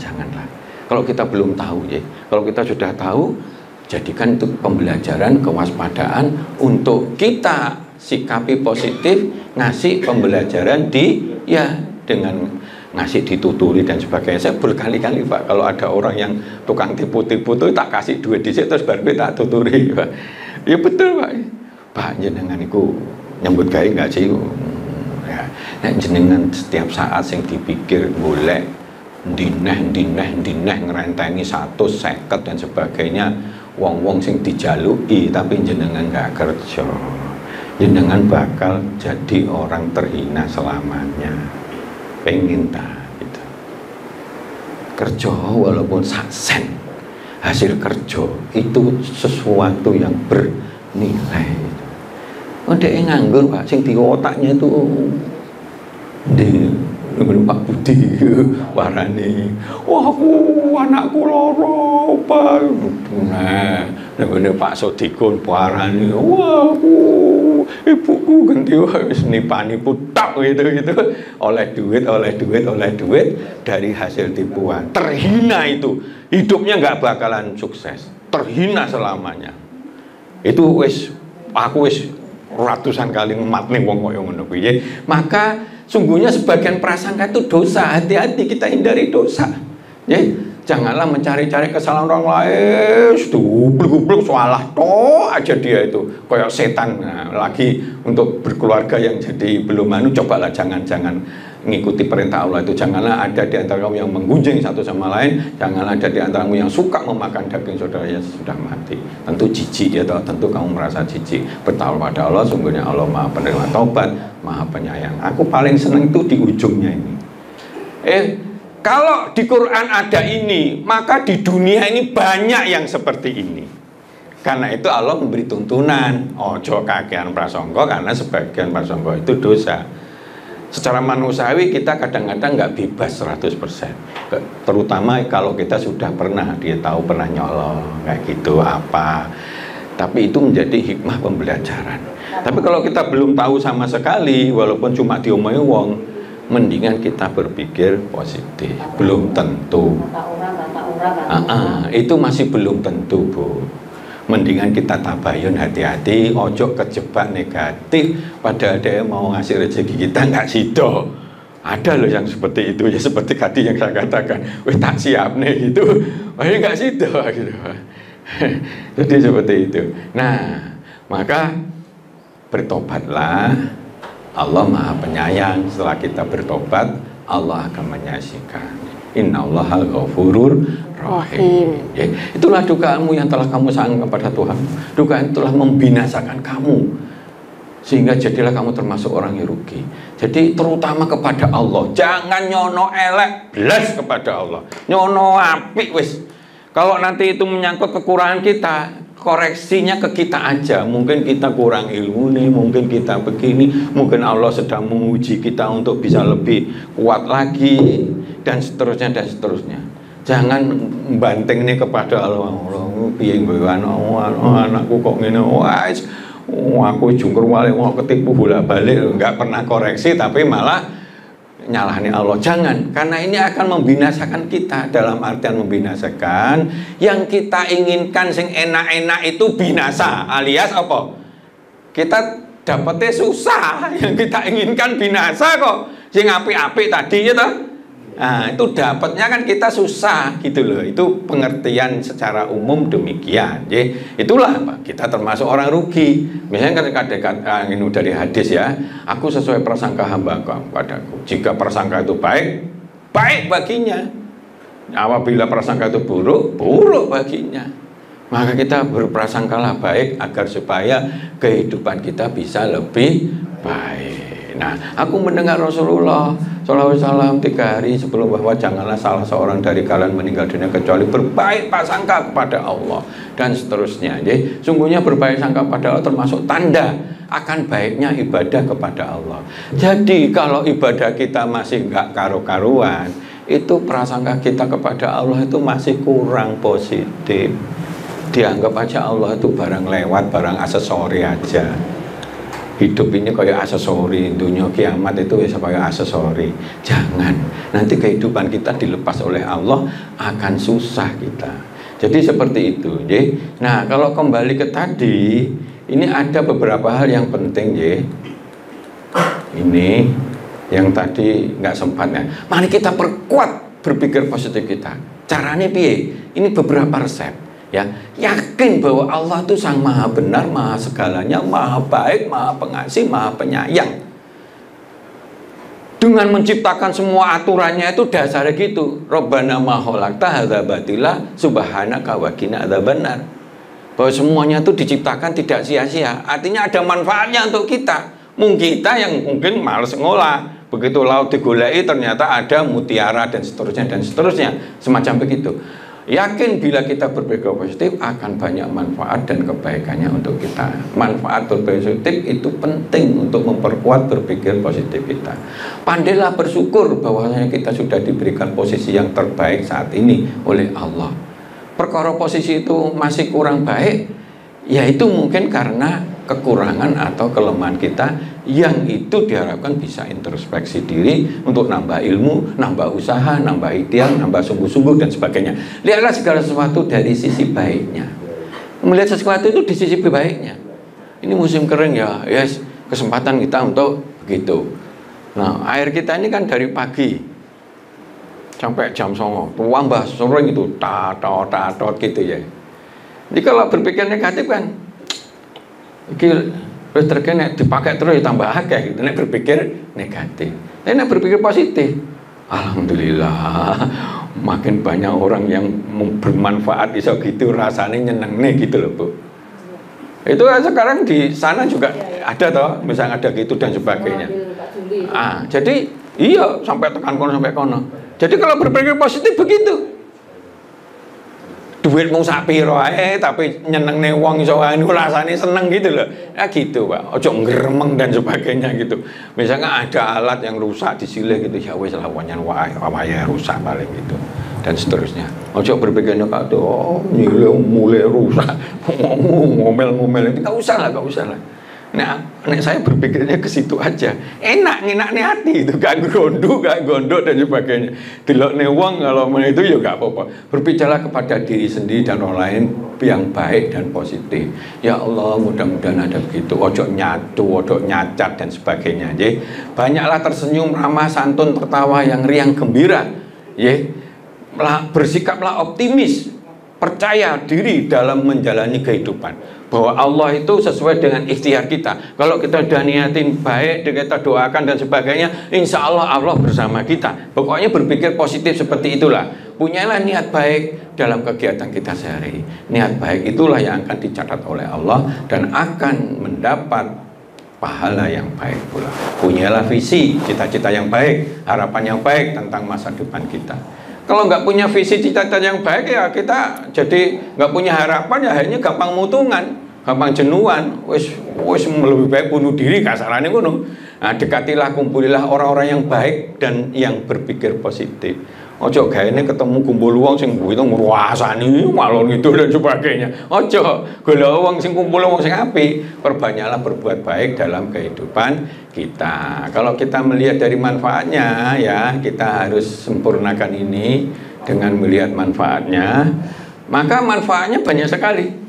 Kalau kita belum tahu ya, kalau kita sudah tahu, jadikan itu pembelajaran, kewaspadaan untuk kita sikapi positif, ngasih pembelajaran dengan ngasih dituturi dan sebagainya. Saya berkali-kali Pak, kalau ada orang yang tukang tipu-tipu tuh tak kasih duit di situ terus baru tak tuturi Pak. Ya betul Pak. Pak jenengan iku nyambut gawe enggak sih? Ya, nek jenengan setiap saat sing dipikir golek dineh ngerenteni 150 dan sebagainya, wong-wong sing dijaluki tapi jenengan nggak kerja, jenengan bakal jadi orang terhina selamanya. Pengen tak gitu. Kerja walaupun saksen, hasil kerja itu sesuatu yang bernilai. Dek nganggur Pak, sing di otaknya itu Pak Budi warani, wah aku anakku loro Pak. Nah, Pak Sodikun warani, wah aku ibuku ganti wis nipani putak gitu oleh duit dari hasil tipuan. Terhina itu, hidupnya nggak bakalan sukses, terhina selamanya. Itu aku ratusan kali ngemat nih wong koyo ngono kuwi. Maka sungguhnya sebagian prasangka itu dosa. Hati-hati kita hindari dosa. Ya, janganlah mencari-cari kesalahan orang lain. Dubluk-dubluk salah toh aja dia itu. Kayak setan. Nah, lagi untuk berkeluarga yang jadi belum cobalah jangan mengikuti perintah Allah itu. Janganlah ada di antara kamu yang menggunjing satu sama lain. Janganlah ada di antara kamu yang suka memakan daging saudara yang sudah mati. Tentu jijik ya, tentu kamu merasa jijik. Bertawakal pada Allah, sungguhnya Allah Maha penerima taubat, Maha penyayang. Aku paling senang itu di ujungnya ini. Kalau di Quran ada ini, maka di dunia ini banyak yang seperti ini. Karena itu Allah memberi tuntunan, ojo kakean prasangka, karena sebagian prasangka itu dosa. Secara manusiawi kita kadang-kadang nggak bebas 100%. Terutama kalau kita sudah pernah, dia tahu pernah nyolong kayak gitu apa. Tapi itu menjadi hikmah pembelajaran. Tapi kalau kita belum tahu sama sekali, walaupun cuma diomongi wong, mendingan kita berpikir positif. Belum tentu. Itu masih belum tentu, Bu. Mendingan kita tabayun, hati-hati, ojo kejebak negatif. Padahal dia mau ngasih rezeki kita nggak sido. Ada loh yang seperti itu, ya seperti tadi yang saya katakan, weh tak siap nih gitu, wah nggak sido gitu. Jadi seperti itu. Nah, maka bertobatlah. Allah Maha Penyayang. Setelah kita bertobat, Allah akan menyaksikan. Innallaha ghafurur rahim. Ya, itulah dugaanmu yang telah kamu sangka kepada Tuhan. Dugaan telah membinasakan kamu, sehingga jadilah kamu termasuk orang yang rugi. Jadi terutama kepada Allah. Jangan nyono elek belas kepada Allah. Nyono apik wis. Kalau nanti itu menyangkut kekurangan kita, koreksinya ke kita aja. Mungkin kita kurang ilmu nih, mungkin kita begini, mungkin Allah sedang menguji kita untuk bisa lebih kuat lagi, dan seterusnya dan seterusnya. Jangan banting nih kepada Allah. Allah piye anakku kok ngene, wis aku jungkur wale mau ketipu bolak-balik, enggak pernah koreksi tapi malah nyalahnya Allah. Jangan, karena ini akan membinasakan kita. Dalam artian membinasakan, yang kita inginkan sing enak-enak itu binasa, alias apa? Kita dapetnya susah. Yang kita inginkan binasa kok. Sing apik-apik tadi ya toh. Nah, itu dapatnya kan kita susah gitu loh. Itu pengertian secara umum demikian. Jadi itulah Pak, kita termasuk orang rugi. Misalnya kan ini dari hadis ya, aku sesuai prasangka hamba padaku. Jika prasangka itu baik, baik baginya. Apabila prasangka itu buruk, buruk baginya. Maka kita berprasangkalah baik agar supaya kehidupan kita bisa lebih baik. Nah, aku mendengar Rasulullah SAW 3 hari sebelum bahwa janganlah salah seorang dari kalian meninggal dunia kecuali berbaik prasangka kepada Allah, dan seterusnya. Jadi sungguhnya berbaik sangka pada Allah termasuk tanda akan baiknya ibadah kepada Allah. Jadi kalau ibadah kita masih nggak karu-karuan, itu prasangka kita kepada Allah itu masih kurang positif. Dianggap aja Allah itu barang lewat, barang aksesori aja. Hidup ini kayak aksesori, dunia kiamat itu bisa kayak aksesori. Jangan, nanti kehidupan kita dilepas oleh Allah akan susah kita. Jadi seperti itu. Nah, kalau kembali ke tadi, ini ada beberapa hal yang penting. Ini yang tadi nggak sempat ya. Mari kita perkuat berpikir positif kita. Caranya piye? Ini beberapa resep. Ya, yakin bahwa Allah itu Sang Maha Benar, Maha Segalanya, Maha Baik, Maha Pengasih, Maha Penyayang. Dengan menciptakan semua aturannya itu dasarnya gitu. Rabbana ma khalaqta hadza batila subhanaka wa qina adzabannar. Bahwa semuanya itu diciptakan tidak sia-sia. Artinya ada manfaatnya untuk kita. Mungkin kita yang mungkin malas ngolah. Begitu laut digoleki ternyata ada mutiara dan seterusnya, semacam begitu. Yakin bila kita berpikir positif akan banyak manfaat dan kebaikannya untuk kita. Manfaat berpikir positif itu penting untuk memperkuat berpikir positif kita. Pandailah bersyukur bahwasanya kita sudah diberikan posisi yang terbaik saat ini oleh Allah. Perkara posisi itu masih kurang baik, yaitu mungkin karena kekurangan atau kelemahan kita, yang itu diharapkan bisa introspeksi diri untuk nambah ilmu, nambah usaha, nambah ikhtiar, nambah sungguh-sungguh dan sebagainya. Lihatlah segala sesuatu dari sisi baiknya. Melihat sesuatu itu di sisi baiknya. Ini musim kering ya, yes, kesempatan kita untuk begitu. Nah, air kita ini kan dari pagi sampai jam 09.00, tambah sore itu tatot gitu ya. Jadi kalau berpikir negatif kan, terus terkena dipakai terus tambah akeh gitu. Nek berpikir negatif, tapi nek berpikir positif, alhamdulillah makin banyak orang yang bermanfaat iso gitu, rasanya nyeneng nih gitu loh Bu. Itu sekarang di sana juga ada toh, misalnya ada gitu dan sebagainya. Jadi iya sampai tekan kono sampai kono. Jadi kalau berpikir positif begitu. Duit mau sak piro ae tapi nyenengne wong iso rasane seneng gitu loh. Ya gitu, Pak. Ojo ngremeng dan sebagainya gitu. Misalnya ada alat yang rusak disilih gitu, ya wis lawannya wae rusak paling gitu. Dan seterusnya. Ojo berpikirnya kado nyilih mulai rusak. Ngomel-ngomel itu enggak usah lah. Nah, saya berpikirnya ke situ aja. Enak ngenakne hati itu, gak gondok dan sebagainya. Delokne wong kalau itu ya gak apa-apa. Berbicara kepada diri sendiri dan orang lain yang baik dan positif. Ya Allah, mudah-mudahan ada begitu. Ojo nyatu, ojo nyacat dan sebagainya. Ye. Banyaklah tersenyum, ramah, santun, tertawa yang riang gembira. Ye. Bersikaplah optimis. percaya diri dalam menjalani kehidupan. Bahwa Allah itu sesuai dengan ikhtiar kita. Kalau kita sudah niatin baik, kita doakan dan sebagainya, insya Allah Allah bersama kita. Pokoknya berpikir positif seperti itulah. Punyalah niat baik dalam kegiatan kita sehari. Niat baik itulah yang akan dicatat oleh Allah dan akan mendapat pahala yang baik pula. Punyalah visi, cita-cita yang baik, harapan yang baik tentang masa depan kita. Kalau nggak punya visi cita-cita yang baik, ya kita jadi nggak punya harapan, ya akhirnya gampang mutungan, gampang jenuhan, wis lebih baik bunuh diri kasarannya ngono. Nah, dekatilah, kumpulilah orang-orang yang baik dan yang berpikir positif. Ojo gaene ketemu kumpul wong sing itu ngruasani malon itu dan sebagainya. Ojo golek wong sing kumpul wong sing apik. Perbanyaklah berbuat baik dalam kehidupan kita. Kalau kita melihat dari manfaatnya, ya kita harus sempurnakan ini dengan melihat manfaatnya. Maka manfaatnya banyak sekali.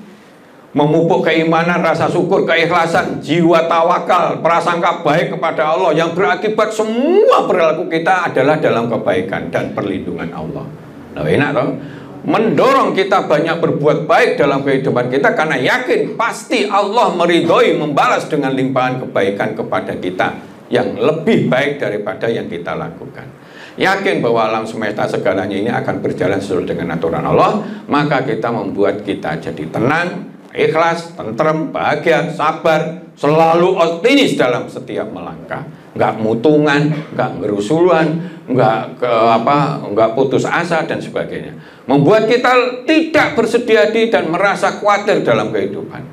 Memupuk keimanan, rasa syukur, keikhlasan, jiwa tawakal, prasangka baik kepada Allah yang berakibat semua perilaku kita adalah dalam kebaikan dan perlindungan Allah. Nah, enak toh? Mendorong kita banyak berbuat baik dalam kehidupan kita karena yakin pasti Allah meridhoi membalas dengan limpahan kebaikan kepada kita yang lebih baik daripada yang kita lakukan. Yakin bahwa alam semesta segalanya ini akan berjalan sesuai dengan aturan Allah, maka kita membuat kita jadi tenang, ikhlas, tentrem, bahagia, sabar, selalu optimis dalam setiap melangkah, nggak mutungan, nggak ngerusulan, nggak putus asa dan sebagainya. Membuat kita tidak bersedia diri dan merasa khawatir dalam kehidupan,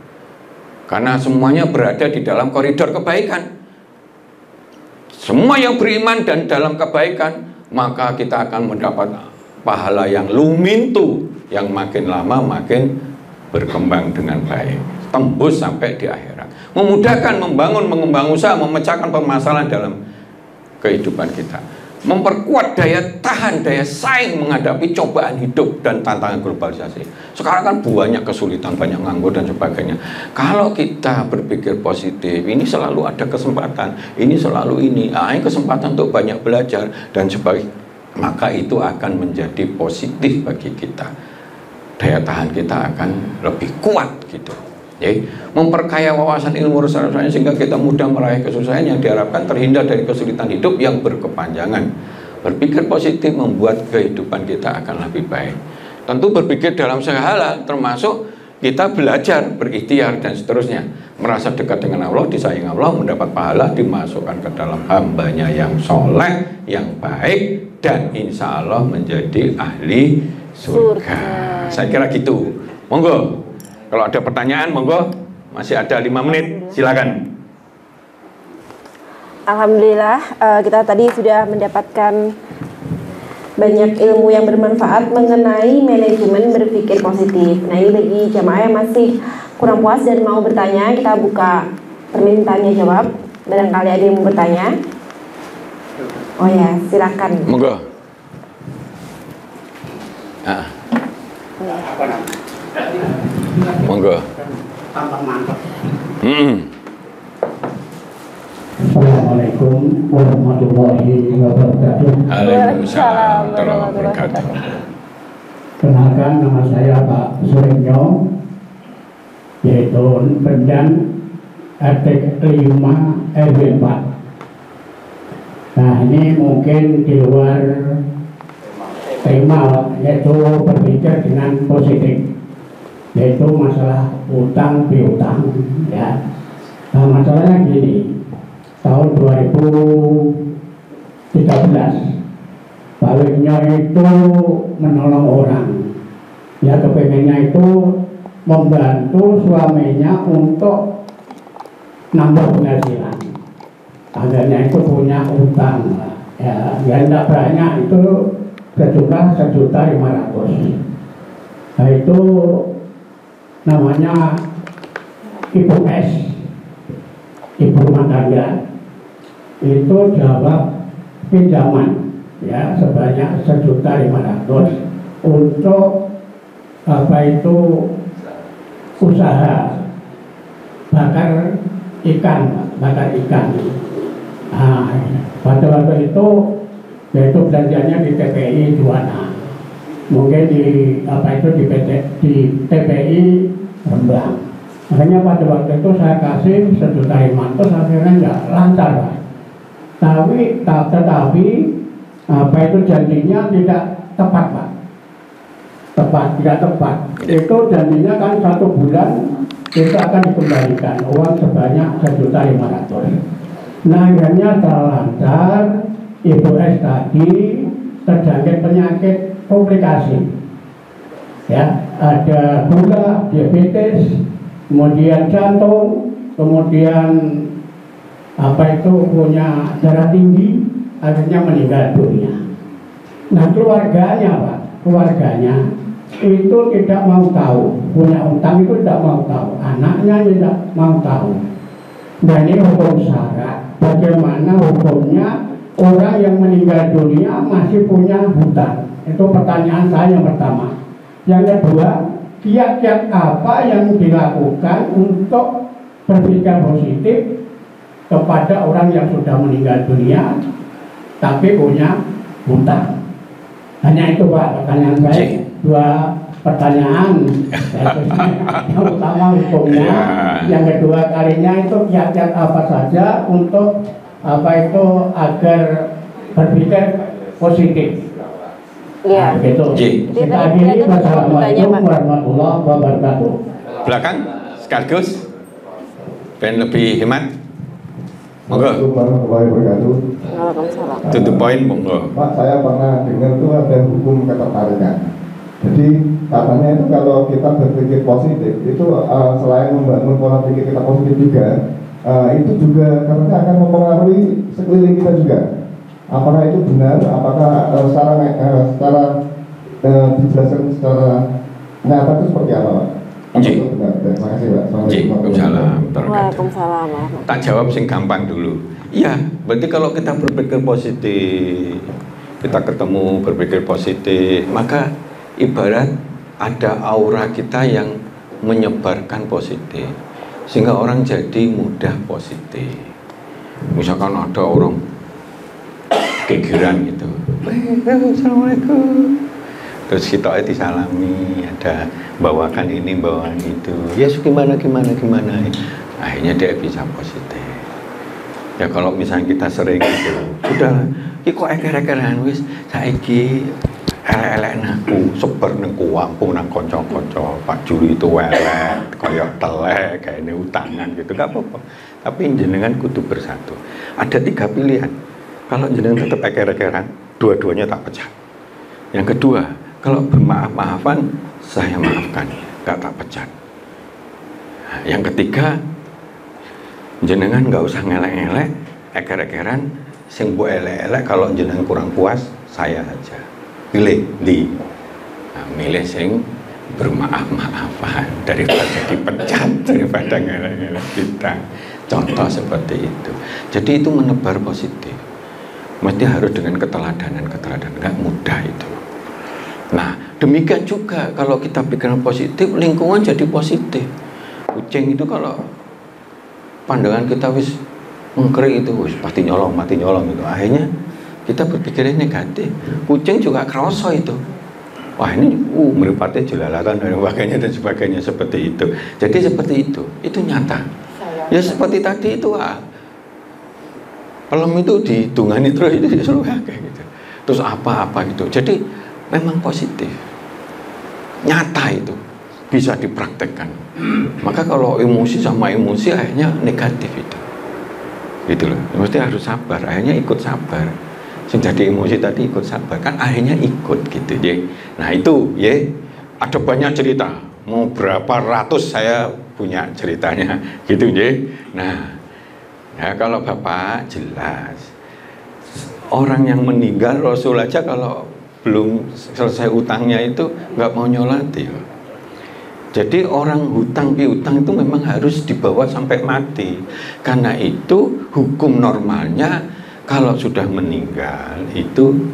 karena semuanya berada di dalam koridor kebaikan. Semua yang beriman dan dalam kebaikan, maka kita akan mendapat pahala yang lumintu, yang makin lama makin berkembang dengan baik, tembus sampai di akhirat, memudahkan membangun, mengembang usaha, memecahkan permasalahan dalam kehidupan kita, memperkuat daya tahan, daya saing menghadapi cobaan hidup dan tantangan globalisasi. Sekarang kan banyak kesulitan, banyak nganggur dan sebagainya. Kalau kita berpikir positif, ini selalu ada kesempatan, ini selalu ini kesempatan untuk banyak belajar dan sebagainya, maka itu akan menjadi positif bagi kita. Daya tahan kita akan lebih kuat gitu. Jadi, memperkaya wawasan ilmu rasanya sehingga kita mudah meraih kesuksesan yang diharapkan, terhindar dari kesulitan hidup yang berkepanjangan. Berpikir positif membuat kehidupan kita akan lebih baik. Tentu berpikir dalam segala hal, termasuk kita belajar, berikhtiar dan seterusnya. Merasa dekat dengan Allah, disayang Allah, mendapat pahala, dimasukkan ke dalam hambanya yang soleh, yang baik, dan insya Allah menjadi ahli surga. Saya kira gitu. Monggo, kalau ada pertanyaan, monggo. Masih ada 5 menit, silakan. Alhamdulillah, kita tadi sudah mendapatkan banyak ilmu yang bermanfaat mengenai manajemen berpikir positif. Nah, ini bagi jamaah yang masih kurang puas dan mau bertanya, kita buka permintaan tanya jawab. Barangkali ada yang mau bertanya. Oh ya, silakan. Monggo. Monggo. Assalamualaikum warahmatullahi wabarakatuh. Waalaikumsalam warahmatullahi wabarakatuh. Kenalkan, nama saya Pak Surenyo, yaitu Pendan RT 5 RW 4. Nah, ini mungkin di luar tema, yaitu berpikir dengan positif, yaitu masalah utang piutang, ya. Nah, masalahnya gini, tahun 2013 Pak Wiryo itu menolong orang, ya, kepengennya itu membantu suaminya untuk nambah penghasilan. Akhirnya itu punya utang, ya tidak banyak, itu sejumlah 1.500.000. Nah, itu namanya Ibu S, ibu rumah tangga, itu jawab pinjaman, ya, sebanyak 1.500.000 untuk apa itu usaha bakar ikan. Nah, pada waktu itu yaitu belanjanya di TPI Juwana. mungkin di di TPI Rembang. Makanya pada waktu itu saya kasih 1.500.000, akhirnya nggak lancar, Pak. Tetapi janjinya tidak tepat, Pak. Tidak tepat. Itu janjinya kan 1 bulan kita akan dikembalikan uang sebanyak 1.500.000. Nah, akhirnya terlantar, Ibu S tadi terjangkit penyakit komplikasi. Ya, ada gula, diabetes, kemudian jantung, kemudian punya darah tinggi, akhirnya meninggal dunia. Nah, keluarganya itu tidak mau tahu, punya utang itu tidak mau tahu, anaknya tidak mau tahu. Dan ini hukum syarat. Bagaimana hukumnya orang yang meninggal dunia masih punya hutang? Itu pertanyaan saya yang pertama. Yang kedua, kiat-kiat apa yang dilakukan untuk berpikir positif kepada orang yang sudah meninggal dunia tapi punya hutang? Hanya itu, Pak, pertanyaan saya. 2 pertanyaan. Yang utama hukumnya, yang kedua kalinya itu kiat-kiat apa saja untuk agar berpikir positif. Iya. Begitu. Kita akhiri. Wassalamualaikum warahmatullahi wabarakatuh. Belakang sekaligus ben lebih hemat. Monggo. Assalamualaikum warahmatullahi wabarakatuh. Waalaikumsalam. Tutup poin, monggo. Pak, saya pernah dengar tuh ada hukum ketertarikan. Jadi katanya itu kalau kita berpikir positif itu selain membangun pola pikir kita positif juga, itu juga katanya akan mempengaruhi sekeliling kita juga. Apakah itu benar? Apakah secara dijelaskan secara nyata itu seperti apa, Pak? Benar. Terima kasih, Pak. Waalaikumsalam. Tak jawab sing gampang dulu. Iya, berarti kalau kita berpikir positif, kita ketemu berpikir positif, maka ibarat ada aura kita yang menyebarkan positif, sehingga orang jadi mudah positif. Misalkan ada orang kegiran gitu, assalamualaikum, terus kita disalami, ada bawakan ini, bawakan itu, ya gimana, akhirnya dia bisa positif. Ya kalau misalnya kita sering gitu, udah, kok eker-ekeran wis, saiki elek-elek naku, sebar nang kuwaku nang kanca-kanca, Pak Juli itu elek, kaya telek, kayak ini utangan gitu, gak apa-apa. Tapi jenengan kudu bersatu. Ada 3 pilihan. Kalau jenengan tetap eker-ekeran, dua-duanya tak pecah. Yang kedua, kalau bermaaf-maafan, saya maafkan, gak tak pecat. Nah, yang ketiga, jenengan gak usah ngelek-ngelek, eker-ekeran, sing mbok elek-elek, kalau jenengan kurang puas, saya saja. Pilih milih sing bermaaf-maafan daripada dipecat, daripada ngelek-ngelek kita. Contoh seperti itu. Jadi itu menebar positif. Mesti harus dengan keteladanan, nggak mudah itu. Nah, demikian juga kalau kita pikiran positif, lingkungan jadi positif. Kucing itu kalau pandangan kita wis mengkering itu, wis pasti nyolong itu. Akhirnya kita berpikirnya negatif. Kucing juga kerasa itu. Wah ini meripatnya jelalatan dan sebagainya seperti itu. Jadi seperti itu nyata. Ya seperti tadi itu pelem itu ditungani terus itu selalu kayak gitu. Terus apa gitu. Jadi memang positif. Nyata itu bisa dipraktekkan. Maka kalau emosi sama emosi akhirnya negatif itu. Gitu loh. Mesti harus sabar. Akhirnya ikut sabar. Jadi emosi tadi ikut sabar kan akhirnya ikut gitu ya. Nah itu ya ada banyak cerita, mau berapa ratus saya punya ceritanya gitu ya. Nah ya kalau Bapak jelas orang yang meninggal Rasul aja kalau belum selesai utangnya itu nggak mau nyolati. Jadi orang hutang piutang itu memang harus dibawa sampai mati. Karena itu hukum normalnya kalau sudah meninggal itu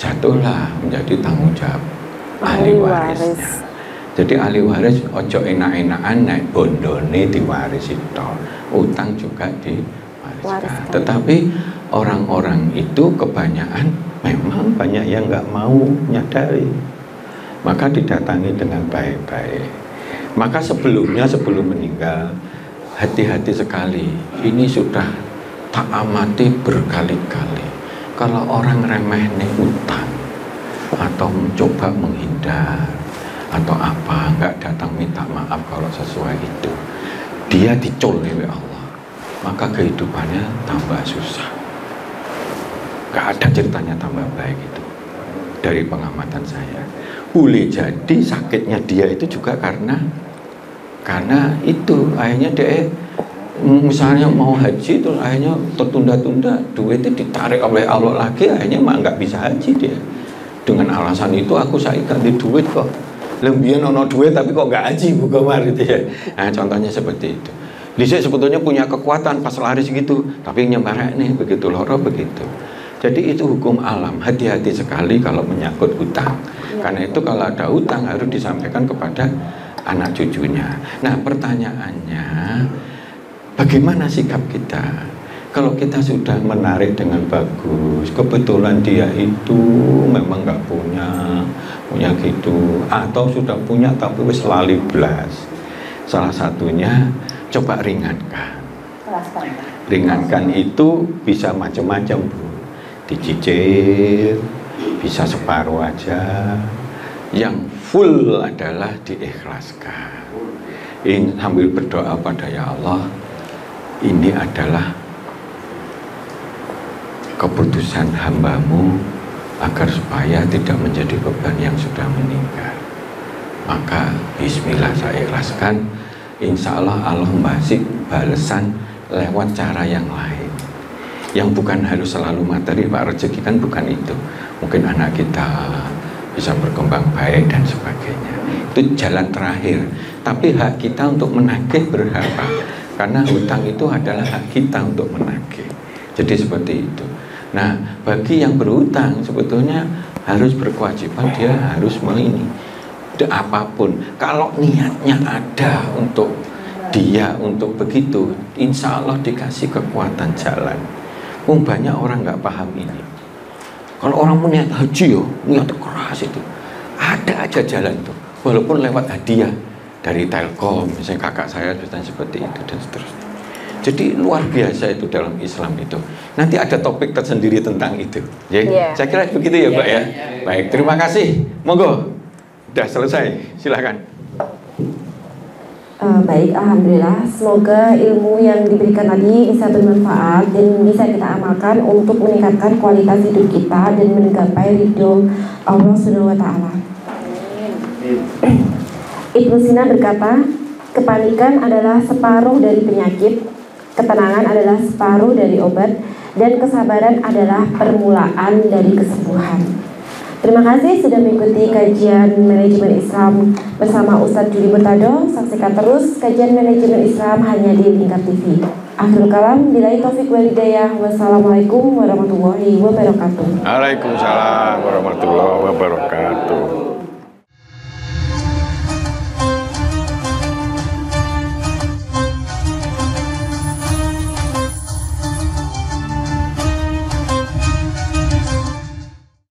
jatuhlah menjadi tanggung jawab ahli warisnya. Jadi ahli waris ojo enak-enakan naik bondone diwaris itu, utang juga diwariskan. Tetapi orang-orang itu kebanyakan memang banyak yang nggak mau nyadari. maka didatangi dengan baik-baik. Maka sebelum meninggal, hati-hati sekali. Ini sudah tak amati berkali-kali. Kalau orang remeh nih utang atau mencoba menghindar atau apa, nggak datang minta maaf kalau sesuai itu, dia dicol oleh Allah, maka kehidupannya tambah susah. Nggak ada ceritanya tambah baik itu. Dari pengamatan saya, boleh jadi sakitnya dia itu juga karena itu akhirnya dia misalnya mau haji itu akhirnya tertunda-tunda, duit itu ditarik oleh Allah lagi, akhirnya mah nggak bisa haji dia dengan alasan itu, aku saya ganti duit kok, lebih nono duit tapi kok nggak haji bukan mar gitu ya. Nah contohnya seperti itu. Dia sebetulnya punya kekuatan pas lari segitu, tapi nyembarek nih begitu loro begitu. Jadi itu hukum alam, hati-hati sekali kalau menyangkut hutang. Karena itu kalau ada hutang harus disampaikan kepada anak cucunya. Nah pertanyaannya, bagaimana sikap kita? Kalau kita sudah menarik dengan bagus, kebetulan dia itu memang nggak punya gitu, atau sudah punya tapi wis lali blas. Salah satunya coba ringankan. Ringankan itu bisa macam-macam, Bu. Dicicil, bisa separuh aja. Yang full adalah diikhlaskan. Sambil berdoa pada ya Allah, ini adalah keputusan hambamu agar supaya tidak menjadi beban yang sudah meninggal. Maka bismillah saya ikhlaskan, insya Allah Allah memberi balasan lewat cara yang lain, yang bukan harus selalu materi. Pak, rezeki kan bukan itu, mungkin anak kita bisa berkembang baik dan sebagainya, itu jalan terakhir. Tapi hak kita untuk menagih berapa, karena hutang itu adalah hak kita untuk menagih. Jadi seperti itu. Nah bagi yang berhutang sebetulnya harus berkewajiban, dia harus ini apapun, kalau niatnya ada untuk dia untuk begitu, insya Allah dikasih kekuatan jalan. Banyak orang nggak paham ini. Kalau orang mau niat haji niat keras itu, ada aja jalan tuh, walaupun lewat hadiah dari Telkom, misalnya kakak saya seperti itu dan seterusnya. Jadi luar biasa itu dalam Islam itu. Nanti ada topik tersendiri tentang itu. Saya kira begitu ya, Pak ya. Baik, terima kasih. Monggo, udah selesai. Silakan. Baik, alhamdulillah. Semoga ilmu yang diberikan tadi bisa bermanfaat dan bisa kita amalkan untuk meningkatkan kualitas hidup kita dan menggapai ridho Allah Subhanahu wa Ta'ala. Ibnu Sina berkata, kepanikan adalah separuh dari penyakit, ketenangan adalah separuh dari obat, dan kesabaran adalah permulaan dari kesembuhan. Terima kasih sudah mengikuti kajian manajemen Islam bersama Ustadz Juli Murtado. Saksikan terus kajian manajemen Islam hanya di Lingkar TV. Akhirul kalam, billahi taufik wal hidayah. Wassalamualaikum warahmatullahi wabarakatuh. Waalaikumsalam warahmatullahi